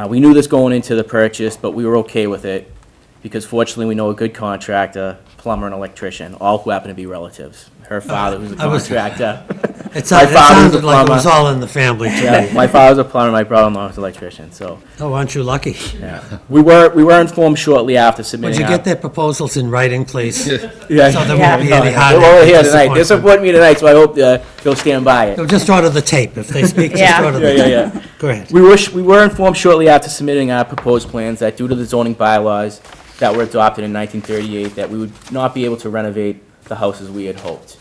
We knew this going into the purchase, but we were okay with it because fortunately we know a good contractor, plumber, and electrician, all who happen to be relatives. Her father, who's a contractor. It sounded like it was all in the family to Yeah, me. my father's a plumber, my brother-in-law was an electrician, so. Oh, aren't you lucky? Yeah. We were informed shortly after Would submitting you our... get their proposals in writing, please? Yeah. So there won't be any They're all here tonight. They're disappointment. supporting me tonight, so I hope you'll stand by it. So just order the tape. If they speak, just Yeah. order the Yeah. tape. Go ahead. We were informed shortly after submitting our proposed plans that due to the zoning bylaws that were adopted in 1938, that we would not be able to renovate the house as we had hoped.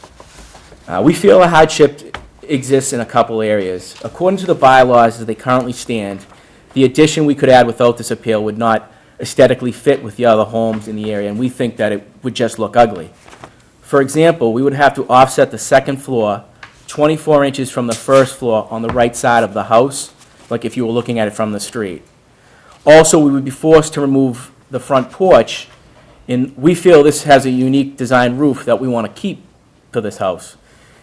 We feel a hardship exists in a couple areas. According to the bylaws as they currently stand, the addition we could add without this appeal would not aesthetically fit with the other homes in the area, and we think that it would just look ugly. For example, we would have to offset the second floor 24 inches from the first floor on the right side of the house, like if you were looking at it from the street. Also, we would be forced to remove the front porch, and we feel this has a unique design roof that we want to keep to this house.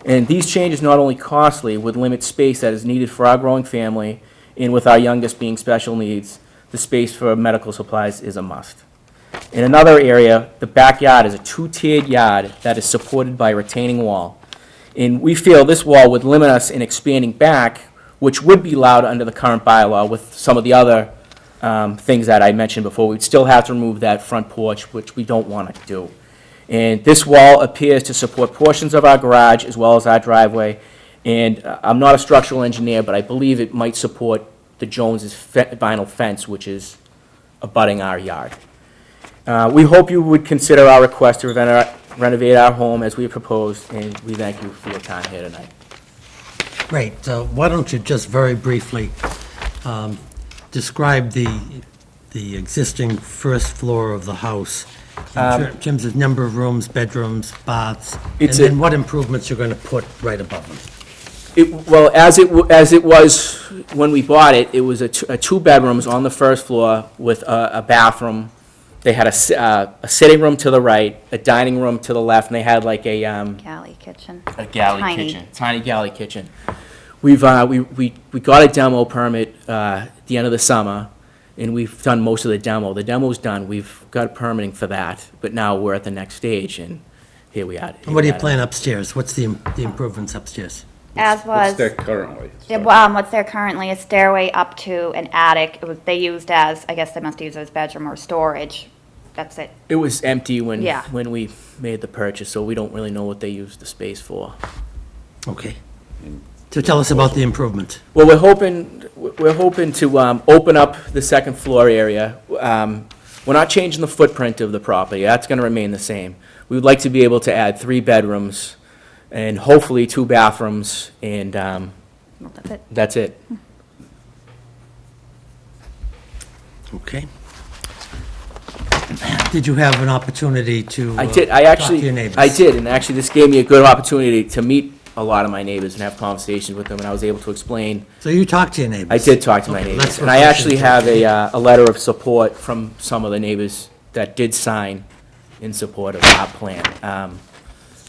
And these changes, not only costly, would limit space that is needed for our growing family, and with our youngest being special needs, the space for medical supplies is a must. In another area, the backyard is a two-tiered yard that is supported by a retaining wall. And we feel this wall would limit us in expanding back which would be allowed under the current bylaw with some of the other things that I mentioned before. We'd still have to remove that front porch, which we don't want to do. And this wall appears to support portions of our garage as well as our driveway. And I'm not a structural engineer, but I believe it might support the Jones's vinyl fence, which is abutting our yard. We hope you would consider our request to renovate our home as we have proposed, and we thank you for your time here tonight. Great. Why don't you just very briefly describe the existing first floor of the house in terms of number of rooms, bedrooms, baths, and then what improvements you're going to put right above them? Well, as it was when we bought it, it was a two bedrooms on the first floor with a bathroom. They had a sitting room to the right, a dining room to the left, and they had like a Galley kitchen. Tiny galley kitchen. We got a demo permit at the end of the summer, and we've done most of the demo. The demo's done. We've got permitting for that, but now we're at the next stage, and here we are. And what do you plan upstairs? What's the improvements upstairs? As What's was, there currently? what's there currently, a stairway up to an attic. They used as, I guess they must use it as bedroom or storage. That's it. It was empty when Yeah. we made the purchase, so we don't really know what they used the space for. Okay. So tell us about the improvement. Well, we're hoping to open up the second floor area. We're not changing the footprint of the property. That's going to remain the same. We would like to be able to add 3 bedrooms and hopefully 2 bathrooms, and Well, that's it. that's it. Okay. Did you have an opportunity to I did, talk to your neighbors? I did, and actually this gave me a good opportunity to meet a lot of my neighbors and have conversations with them, and I was able to explain. So you talked to your neighbors? I did talk to my Okay, neighbors, that's and I what actually should have do. a letter of support from some of the neighbors that did sign in support of our plan.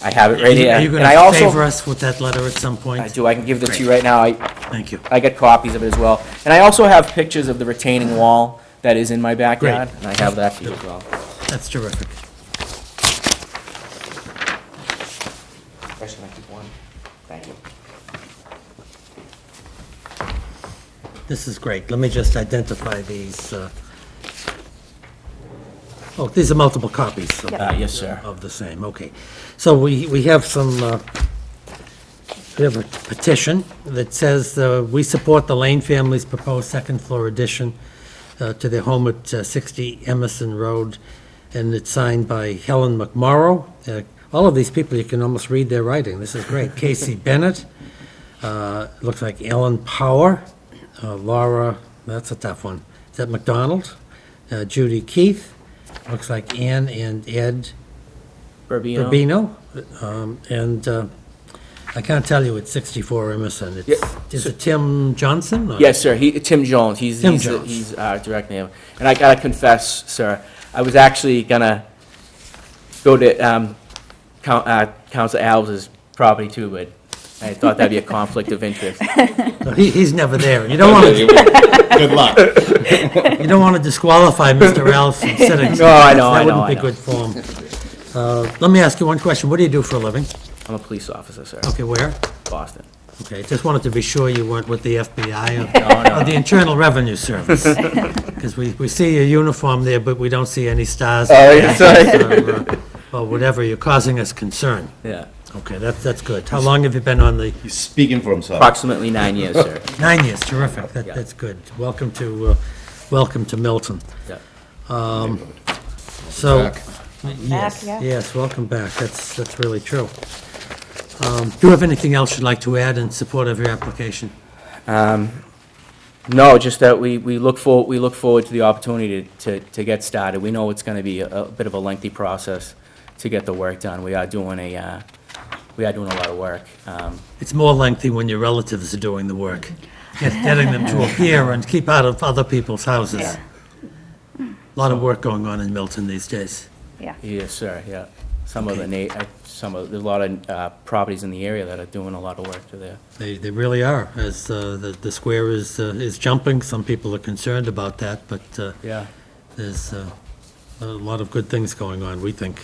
I have it right here. Are you going And I to also- favor us with that letter at some point? I do, I can give it to you right now. Thank you. I got copies of it as well. And I also have pictures of the retaining wall that is in my backyard, and I have that for you as well. That's terrific. Question, I keep one. Thank you. This is great. Let me just identify these. Oh, these are multiple copies of Yes, sir. of the same, okay. So we have some, we have a petition that says, we support the Lane family's proposed second-floor addition to their home at 60 Emerson Road, and it's signed by Helen McMorrow. All of these people, you can almost read their writing. This is great. Casey Bennett, looks like Ellen Power, Laura, that's a tough one. Is that McDonald? Judy Keith, looks like Ann and Ed Burbino? Urbino, and I can't tell you it's 64 Emerson. Yeah, Is it Tim Johnson? or- Yes, sir. Tim Jones. He's Jones. he's our direct name. And I gotta confess, sir, I was actually gonna go to Council Alves' property too, but I thought that'd be a conflict of interest. No, he's never there. You don't want to, Good luck. you don't want to disqualify Mr. Alves from sitting. No, I know, That I know, wouldn't I be know. good form. Let me ask you one question. What do you do for a living? I'm a police officer, sir. Okay, where? Boston. Okay, just wanted to be sure you weren't with the FBI No. or the Internal Revenue Service. Because we see your uniform there, but we don't see any stars. Oh, yeah, sorry. Or whatever, you're causing us concern. Yeah. Okay, that's good. How long have you been on the, He's speaking for himself. Approximately 9 years, sir. 9 years, terrific, Yeah. that's good. Welcome to Milton. Yeah. So, Back, yes, yeah. yes, welcome back, that's really true. Do you have anything else you'd like to add in support of your application? No, just that we look forward to the opportunity to get started. We know it's gonna be a bit of a lengthy process to get the work done. We are doing a lot of work. It's more lengthy when your relatives are doing the work, getting them to appear and keep out of other people's houses. A lot of work going on in Milton these days. Yeah. Yes, sir, yeah. There's a lot of properties in the area that are doing a lot of work to there. They really are, as the square is jumping. Some people are concerned about that, but Yeah. there's a lot of good things going on, we think,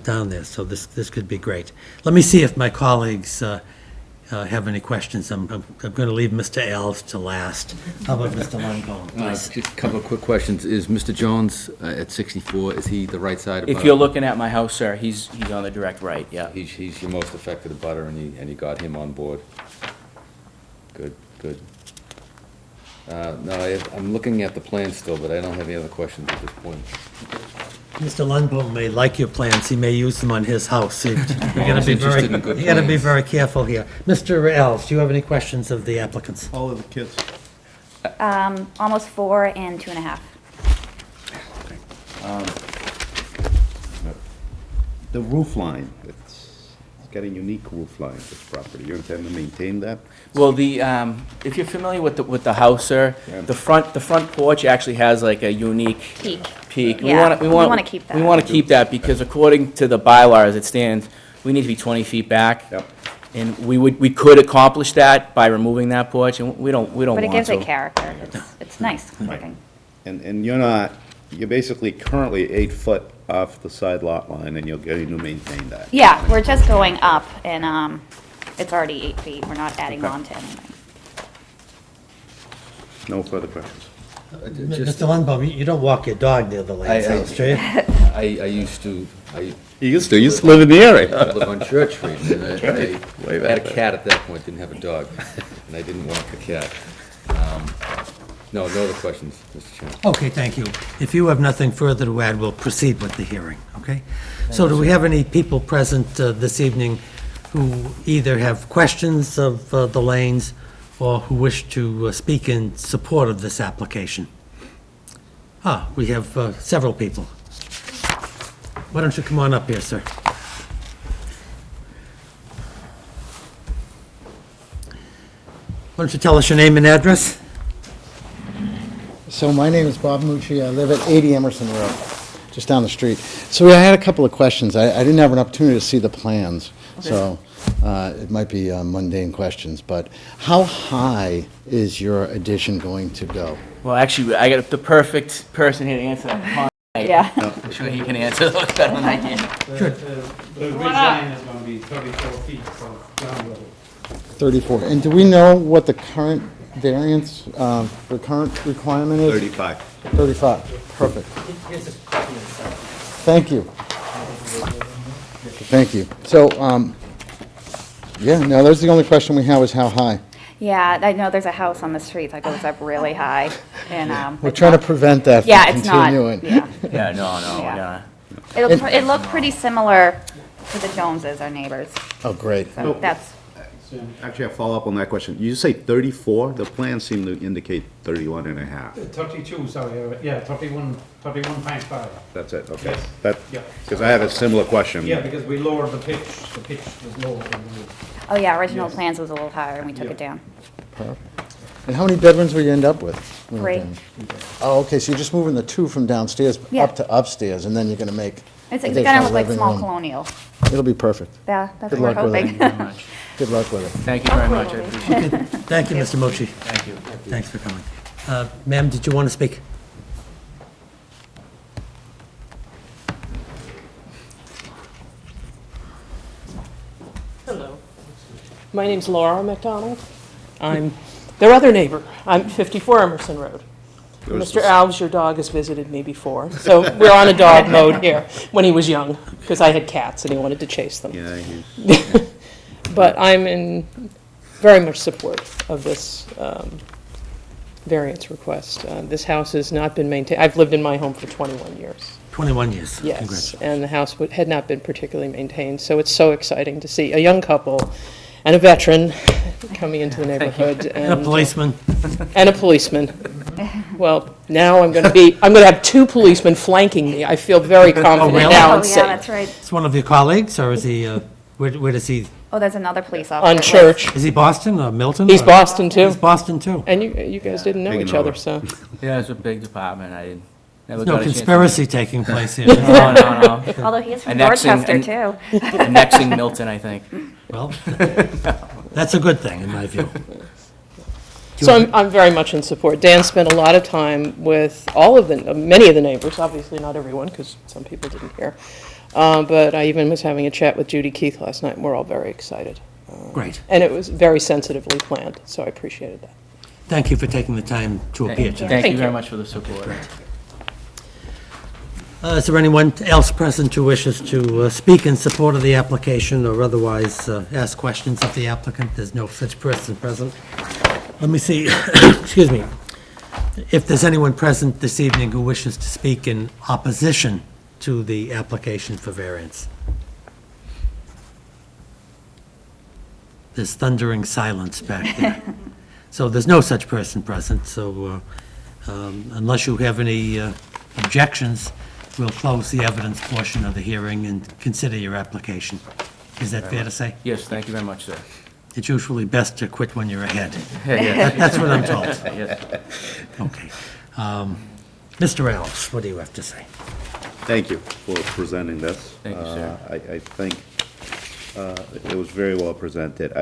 down there, so this could be great. Let me see if my colleagues have any questions. I'm going to leave Mr. Alves to last. How about Mr. Lundholm, please? Just a couple of quick questions. Is Mr. Jones at 64, is he the right side of? If you're looking at my house, sir, he's on the direct right, yeah. He's your most affected abutter, and you got him on board. Good, good. No, I'm looking at the plan still, but I don't have any other questions at this point. Mr. Lundholm may like your plans. He may use them on his house. You're going to be interested in good plans. very careful here. Mr. Alves, do you have any questions of the applicants? All of the kids. Almost 4 and 2.5. The roof line, it's got a unique roof line, this property. You intend to maintain that? Well, if you're familiar with the house, sir, Yeah. the front porch actually has like a unique peak. Yeah, we wanna keep that. We want to keep that because according to the bylaw as it stands, we need to be 20 feet back. Yep. And we could accomplish that by removing that porch, and we don't want to. But it gives it character. It's nice looking. And you're basically currently 8 foot off the side lot line, and you're going to maintain that? Yeah, we're just going up, and it's already 8 feet. We're not adding Okay. on to anything. No further questions? Mr. Lundholm, you don't walk your dog near the Lane's house, do you? I used to, You used to live in the area. I live on Church Street, and I Way had back a then. cat at that point, didn't have a dog, and I didn't walk the cat. No other questions, Mr. Chairman. Okay, thank you. If you have nothing further to add, we'll proceed with the hearing, okay? So do we have any people present this evening who either have questions of the Lanes or who wish to speak in support of this application? We have several people. Why don't you come on up here, sir? Why don't you tell us your name and address? So my name is Bob Mucci. I live at 80 Emerson Road, just down the street. So I had a couple of questions. I didn't have an opportunity to see the plans, so it might be mundane questions. But how high is your addition going to go? Well, actually, I got the perfect person here to answer that. Yeah. I'm sure he can answer those better than I can. The line is going to be 34 feet from ground level. 34. And do we know what the current variance, the current requirement is? 35. 35. Perfect. Thank you. Thank you. So, yeah, no, that's the only question we have is how high. Yeah, I know there's a house on the street that goes up really high, and We're trying to prevent that from yeah, it's not. continuing. Yeah, Yeah, no, Yeah. yeah. it looked pretty similar to the Joneses, our neighbors. Oh, great. So that's Actually, a follow-up on that question. You say 34? The plans seem to indicate 31 and a half. 32, sorry, yeah, 31.5. That's it, okay. Yes. That, Yeah. because I have a similar question. Yeah, because we lowered the pitch was lower than the roof. oh yeah, original Yes. plans was a little higher, and we took it down. And how many bedrooms will you end up with? when you're 3. done? Oh, okay, so you're just moving the 2 from downstairs Yeah. up to upstairs, and then you're gonna make It's additional gonna look like living small room. colonial. It'll be perfect. Yeah, that's Good what we're luck with it. hoping. Very much. Good luck with it. Thank you very much. I appreciate it. Thank you, Mr. Mochi. Thank you. Thanks for coming. Ma'am, did you want to speak? Hello. My name's Laura McDonald. I'm their other neighbor. I'm 54 Emerson Road. Mr. Alves, your dog has visited me before, so we're on a dog mode here, when he was young, because I had cats and he wanted to chase them. Yeah, he's... But I'm in very much support of this variance request. This house has not been maintained. I've lived in my home for 21 years. 21 years. Yes, Congratulations. and the house had not been particularly maintained, so it's so exciting to see a young couple and a veteran coming into the neighborhood. And a policeman. And a policeman. Well, now I'm going to have 2 policemen flanking me. I feel very confident really? now Oh and yeah, safe. that's right. Is one of your colleagues, or is he, where does he, Oh, there's another police officer. On Church. is he Boston or Milton? He's or- Boston, too. He's Boston, too. And you guys didn't know Big each other, number. so. Yeah, it's a big department. I didn't, never No got a chance to- conspiracy taking place here. No, no, no. Although he is from Annexing- Dorchester too. Annexing Milton, I think. Well, that's a good thing, in my view. So I'm very much in support. Dan spent a lot of time with many of the neighbors, obviously not everyone, because some people didn't hear. But I even was having a chat with Judy Keith last night, and we're all very excited. Great. And it was very sensitively planned, so I appreciated that. Thank you for taking the time to appear tonight. Thank you Thank very you. much for the support. Is there anyone else present who wishes to speak in support of the application or otherwise ask questions of the applicant? There's no such person present. Let me see, excuse me, if there's anyone present this evening who wishes to speak in opposition to the application for variance. There's thundering silence back there. So there's no such person present, so unless you have any objections, we'll close the evidence portion of the hearing and consider your application. Is that fair to say? Yes, thank you very much, sir. It's usually best to quit when you're ahead. Yeah. That's what I'm told. Yes. Okay. Mr. Alves, what do you have to say? Thank you for presenting this. Thank you, sir. I think it was very well presented.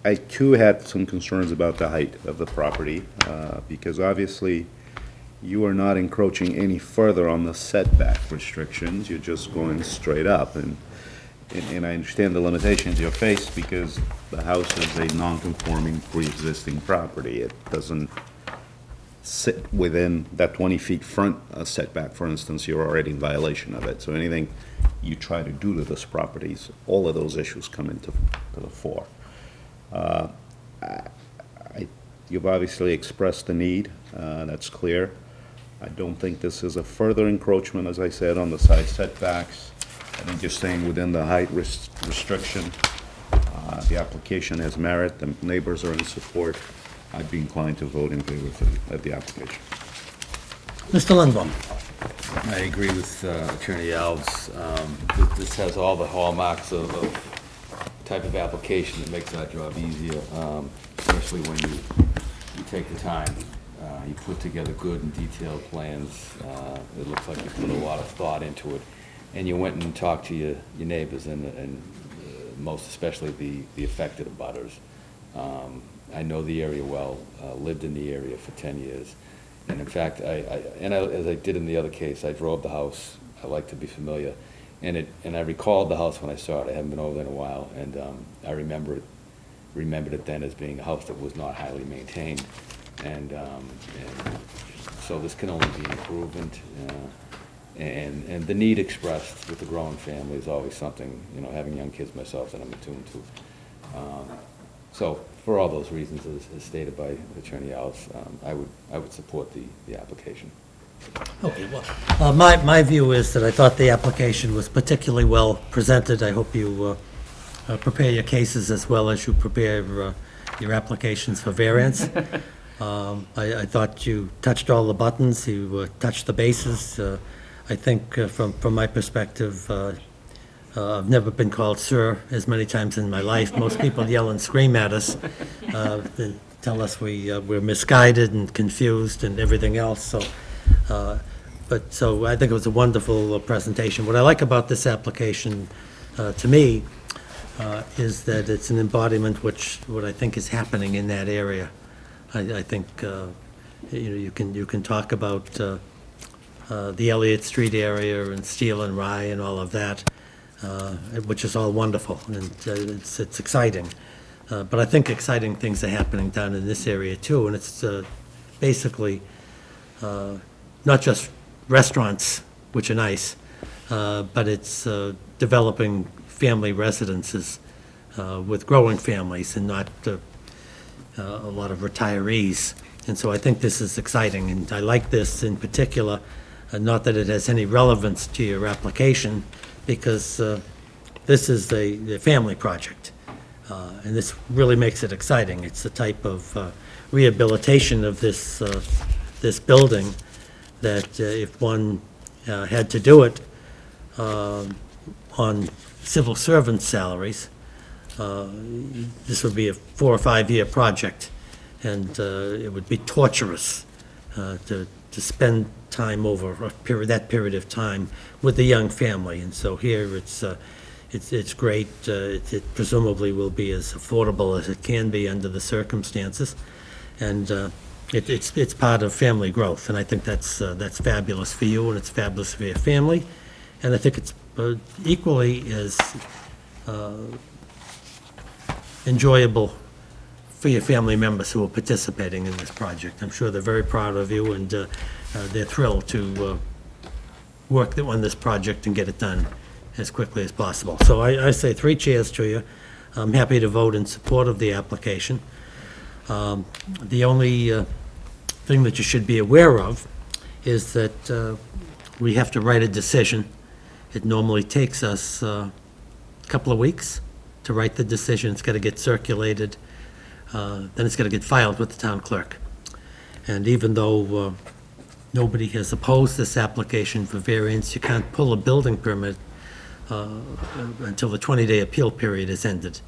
I too had some concerns about the height of the property, because obviously you are not encroaching any further on the setback restrictions. You're just going straight up, and I understand the limitations you face because the house is a non-conforming pre-existing property. It doesn't sit within that 20 feet front setback, for instance. You're already in violation of it. So anything you try to do to this property, all of those issues come into the fore. You've obviously expressed the need, that's clear. I don't think this is a further encroachment, as I said, on the side setbacks. I think you're staying within the height restriction. The application has merit, the neighbors are in support. I'd be inclined to vote in favor of the application. Mr. Lundblom? I agree with Attorney Alves. This has all the hallmarks of type of application that makes our job easier, especially when you take the time. You put together good and detailed plans. It looks like you put a lot of thought into it. And you went and talked to your neighbors and most especially the affected abutters. I know the area well, lived in the area for 10 years. And in fact, as I did in the other case, I drove the house. I like to be familiar. And I recalled the house when I saw it. I haven't been over there in a while. And I remembered it then as being a house that was not highly maintained. And so this can only be an improvement. And the need expressed with the growing family is always something, having young kids myself that I'm attuned to. So for all those reasons, as stated by Attorney Alves, I would support the application. Okay, well, my view is that I thought the application was particularly well presented. I hope you prepare your cases as well as you prepare your applications for variance. I thought you touched all the buttons, you touched the bases. I think from my perspective, I've never been called sir as many times in my life. Most people yell and scream at us, tell us we're misguided and confused and everything else. So I think it was a wonderful presentation. What I like about this application, to me, is that it's an embodiment what I think is happening in that area. I think you can talk about the Elliott Street area and Steel and Rye and all of that, which is all wonderful and it's exciting. But I think exciting things are happening down in this area too, and it's basically not just restaurants, which are nice, but it's developing family residences with growing families and not a lot of retirees. And so I think this is exciting, and I like this in particular, not that it has any relevance to your application, because this is a family project, and this really makes it exciting. It's the type of rehabilitation of this building that if one had to do it on civil servant salaries, this would be a 4 or 5 year project, and it would be torturous to spend time over that period of time with the young family. And so here it's great. It presumably will be as affordable as it can be under the circumstances, and it's part of family growth. And I think that's fabulous for you, and it's fabulous for your family. And I think it's equally as enjoyable for your family members who are participating in this project. I'm sure they're very proud of you, and they're thrilled to work on this project and get it done as quickly as possible. So I say 3 cheers to you. I'm happy to vote in support of the application. The only thing that you should be aware of is that we have to write a decision. It normally takes us a couple of weeks to write the decision. It's got to get circulated, then it's got to get filed with the town clerk. And even though nobody has opposed this application for variance, you can't pull a building permit until the 20-day appeal period is ended.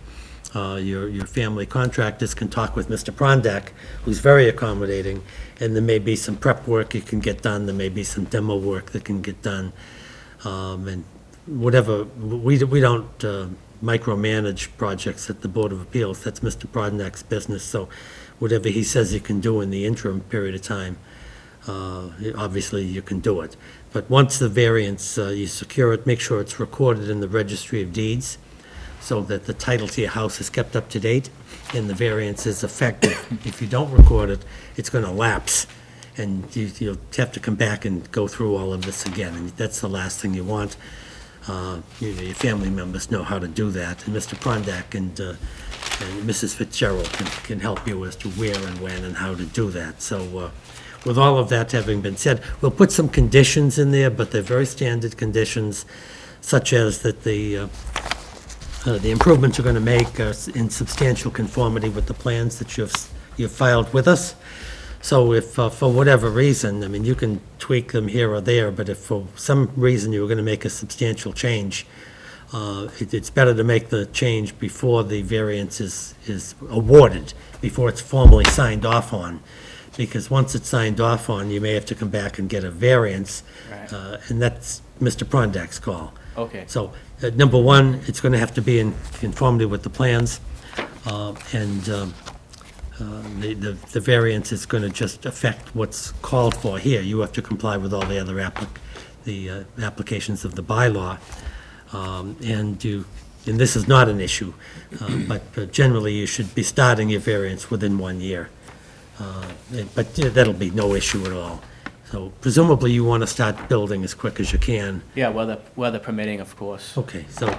Your family contractors can talk with Mr. Prondak, who's very accommodating, and there may be some prep work you can get done, there may be some demo work that can get done, and whatever, we don't micromanage projects at the Board of Appeals. That's Mr. Prodak's business, so whatever he says you can do in the interim period of time, obviously you can do it. But once the variance, you secure it, make sure it's recorded in the Registry of Deeds, so that the title to your house is kept up to date and the variance is effective. If you don't record it, it's going to lapse, and you'll have to come back and go through all of this again, and that's the last thing you want. Your family members know how to do that, and Mr. Prondak and Mrs. Fitzgerald can help you as to where and when and how to do that. So with all of that having been said, we'll put some conditions in there, but they're very standard conditions, such as that the improvements you're going to make are in substantial conformity with the plans that you've filed with us. So if, for whatever reason, I mean, you can tweak them here or there, but if for some reason you were going to make a substantial change, it's better to make the change before the variance is awarded, before it's formally signed off on. Because once it's signed off on, you may have to come back and get a variance, and that's Mr. Prondak's call. Okay. So, number one, it's going to have to be in conformity with the plans, and the variance is going to just affect what's called for here. You have to comply with all the other applications of the bylaw, and this is not an issue, but generally you should be starting your variance within 1 year. But that'll be no issue at all. So presumably you want to start building as quick as you can. Yeah, weather permitting, of course. Okay, so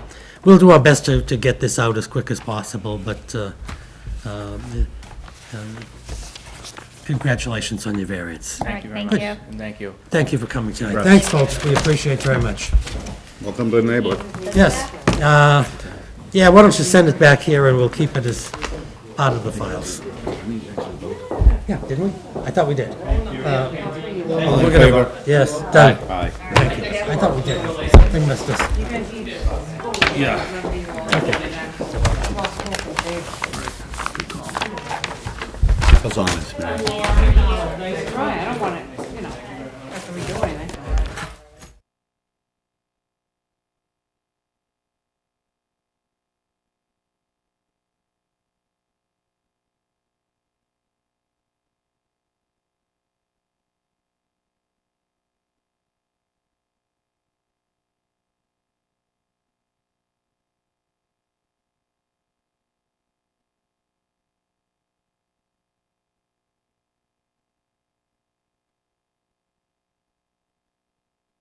we'll do our best to get this out as quick as possible, but congratulations on your variance. All right, Thank you very thank much. you. And thank you. Thank you for coming tonight. Right. Thanks, folks, we appreciate it very much. Welcome to the neighborhood. Yes, yeah, why don't you send it back here and we'll keep it as part of the files. Yeah, didn't we? I thought we did. We're gonna vote. Yes, done. Aye. Thank you. I thought we did. Something missed us. Yeah. Was honest, man. Right, I don't want it.